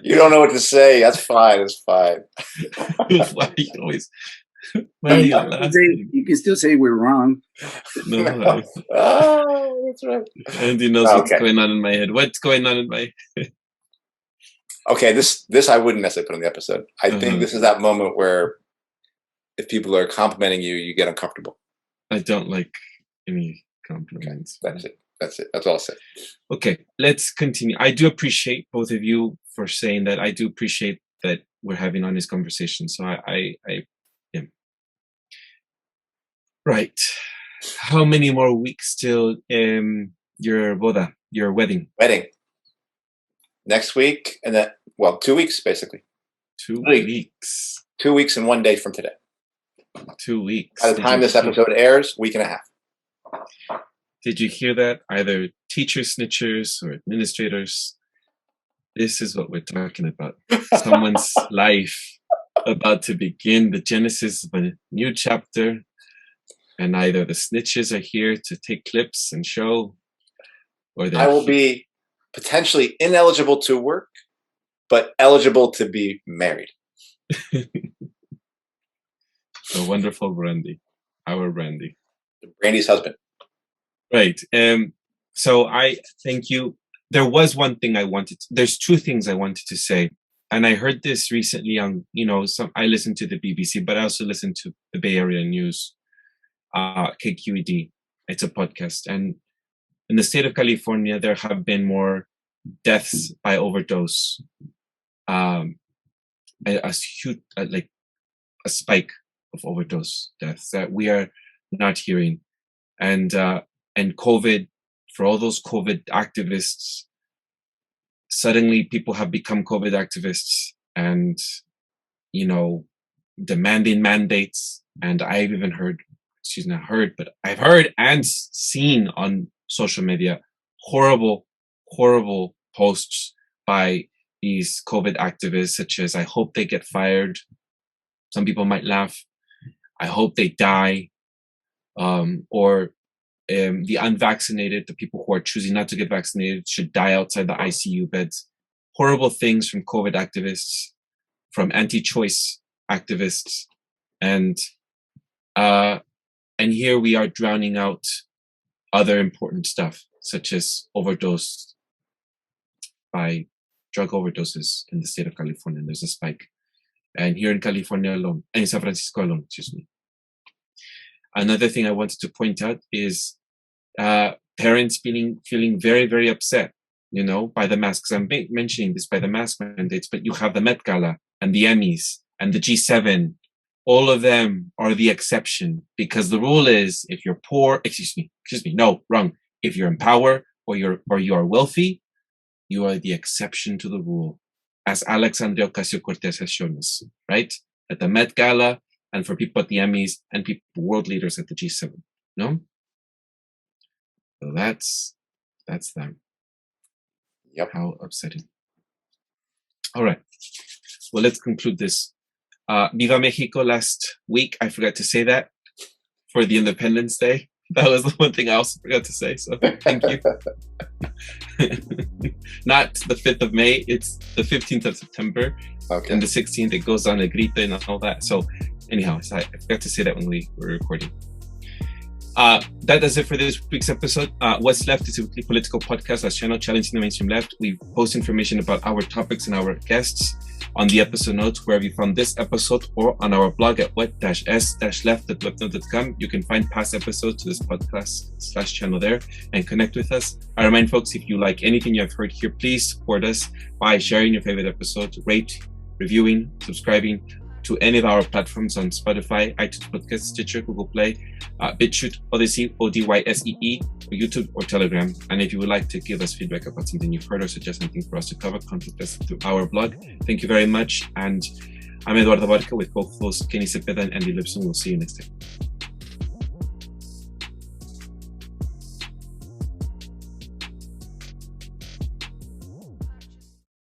You don't know what to say. That's fine. It's fine. Why are you laughing? You can still say we're wrong. No. Oh, that's right. Andy knows what's going on in my head. What's going on in my head? Okay, this I wouldn't necessarily put in the episode. I think this is that moment where if people are complimenting you, you get uncomfortable. I don't like any compliments. Okay, that's it. That's all I'll say. Okay, let's continue. I do appreciate both of you for saying that. I do appreciate that we're having honest conversation. So I Right. How many more weeks till your boda, your wedding? Next week, and then 2 weeks basically. 2 weeks. 2 weeks and 1 day from today. 2 weeks. By the time this episode airs, week and a half. Did you hear that? Either teacher snitchers or administrators. This is what we're talking about. Someone's life about to begin, the genesis of a new chapter. And either the snitches are here to take clips and show, or I will be potentially ineligible to work, but eligible to be married. The wonderful Brandy, our Brandy. Brandy's husband. Right. So I thank you. There was one thing there's two things I wanted to say. And I heard this recently on, I listened to the BBC, but I also listened to the Bay Area News, KQED. It's a podcast. And in the state of California, there have been more deaths by overdose, a huge, like a spike of overdose deaths that we are not hearing. And COVID, for all those COVID activists, suddenly people have become COVID activists and, demanding mandates. And I've even heard and seen on social media horrible posts by these COVID activists, such as, I hope they get fired. Some people might laugh. I hope they die. Or the unvaccinated, the people who are choosing not to get vaccinated, should die outside the ICU beds. Horrible things from COVID activists, from anti-choice activists, and here we are drowning out other important stuff, such as overdose by drug overdoses in the state of California. There's a spike, and here in California alone, in San Francisco alone, excuse me. Another thing I wanted to point out is parents feeling very, very upset, by the masks. I'm mentioning this by the mask mandates, but you have the Met Gala and the Emmys and the G7. All of them are the exception, because the rule is, if you're poor, if you're in power or you are wealthy, you are the exception to the rule, as Alexandria Ocasio-Cortez has shown us, right? At the Met Gala, and for people at the Emmys, and people, world leaders at the G7, no? So that's them. Yep. How upsetting. All right. Well, let's conclude this. Viva Mexico last week. I forgot to say that for the Independence Day. That was the one thing I also forgot to say. So thank you. Not the 5th of May. It's the 15th of September. Okay. And the 16th, it goes on a grito and all that. So anyhow, I forgot to say that when we were recording. That does it for this week's episode. What's Left is a weekly political podcast that's channel challenging the mainstream left. We post information about our topics and our guests on the episode notes wherever you found this episode, or on our blog at what-s-left.webnode.com. You can find past episodes to this podcast / channel there and connect with us. I remind folks, if you like anything you have heard here, please support us by sharing your favorite episodes, rate, reviewing, subscribing to any of our platforms on Spotify, iTunes Podcast, Stitcher, Google Play, BitChute, Odyssey, ODYSEE, or YouTube or Telegram. And if you would like to give us feedback about something you've heard or suggest something for us to cover, contact us through our blog. Thank you very much. And I'm Eduardo Barca with co-hosts Kenny Cepeda and Andy Libson. We'll see you next time.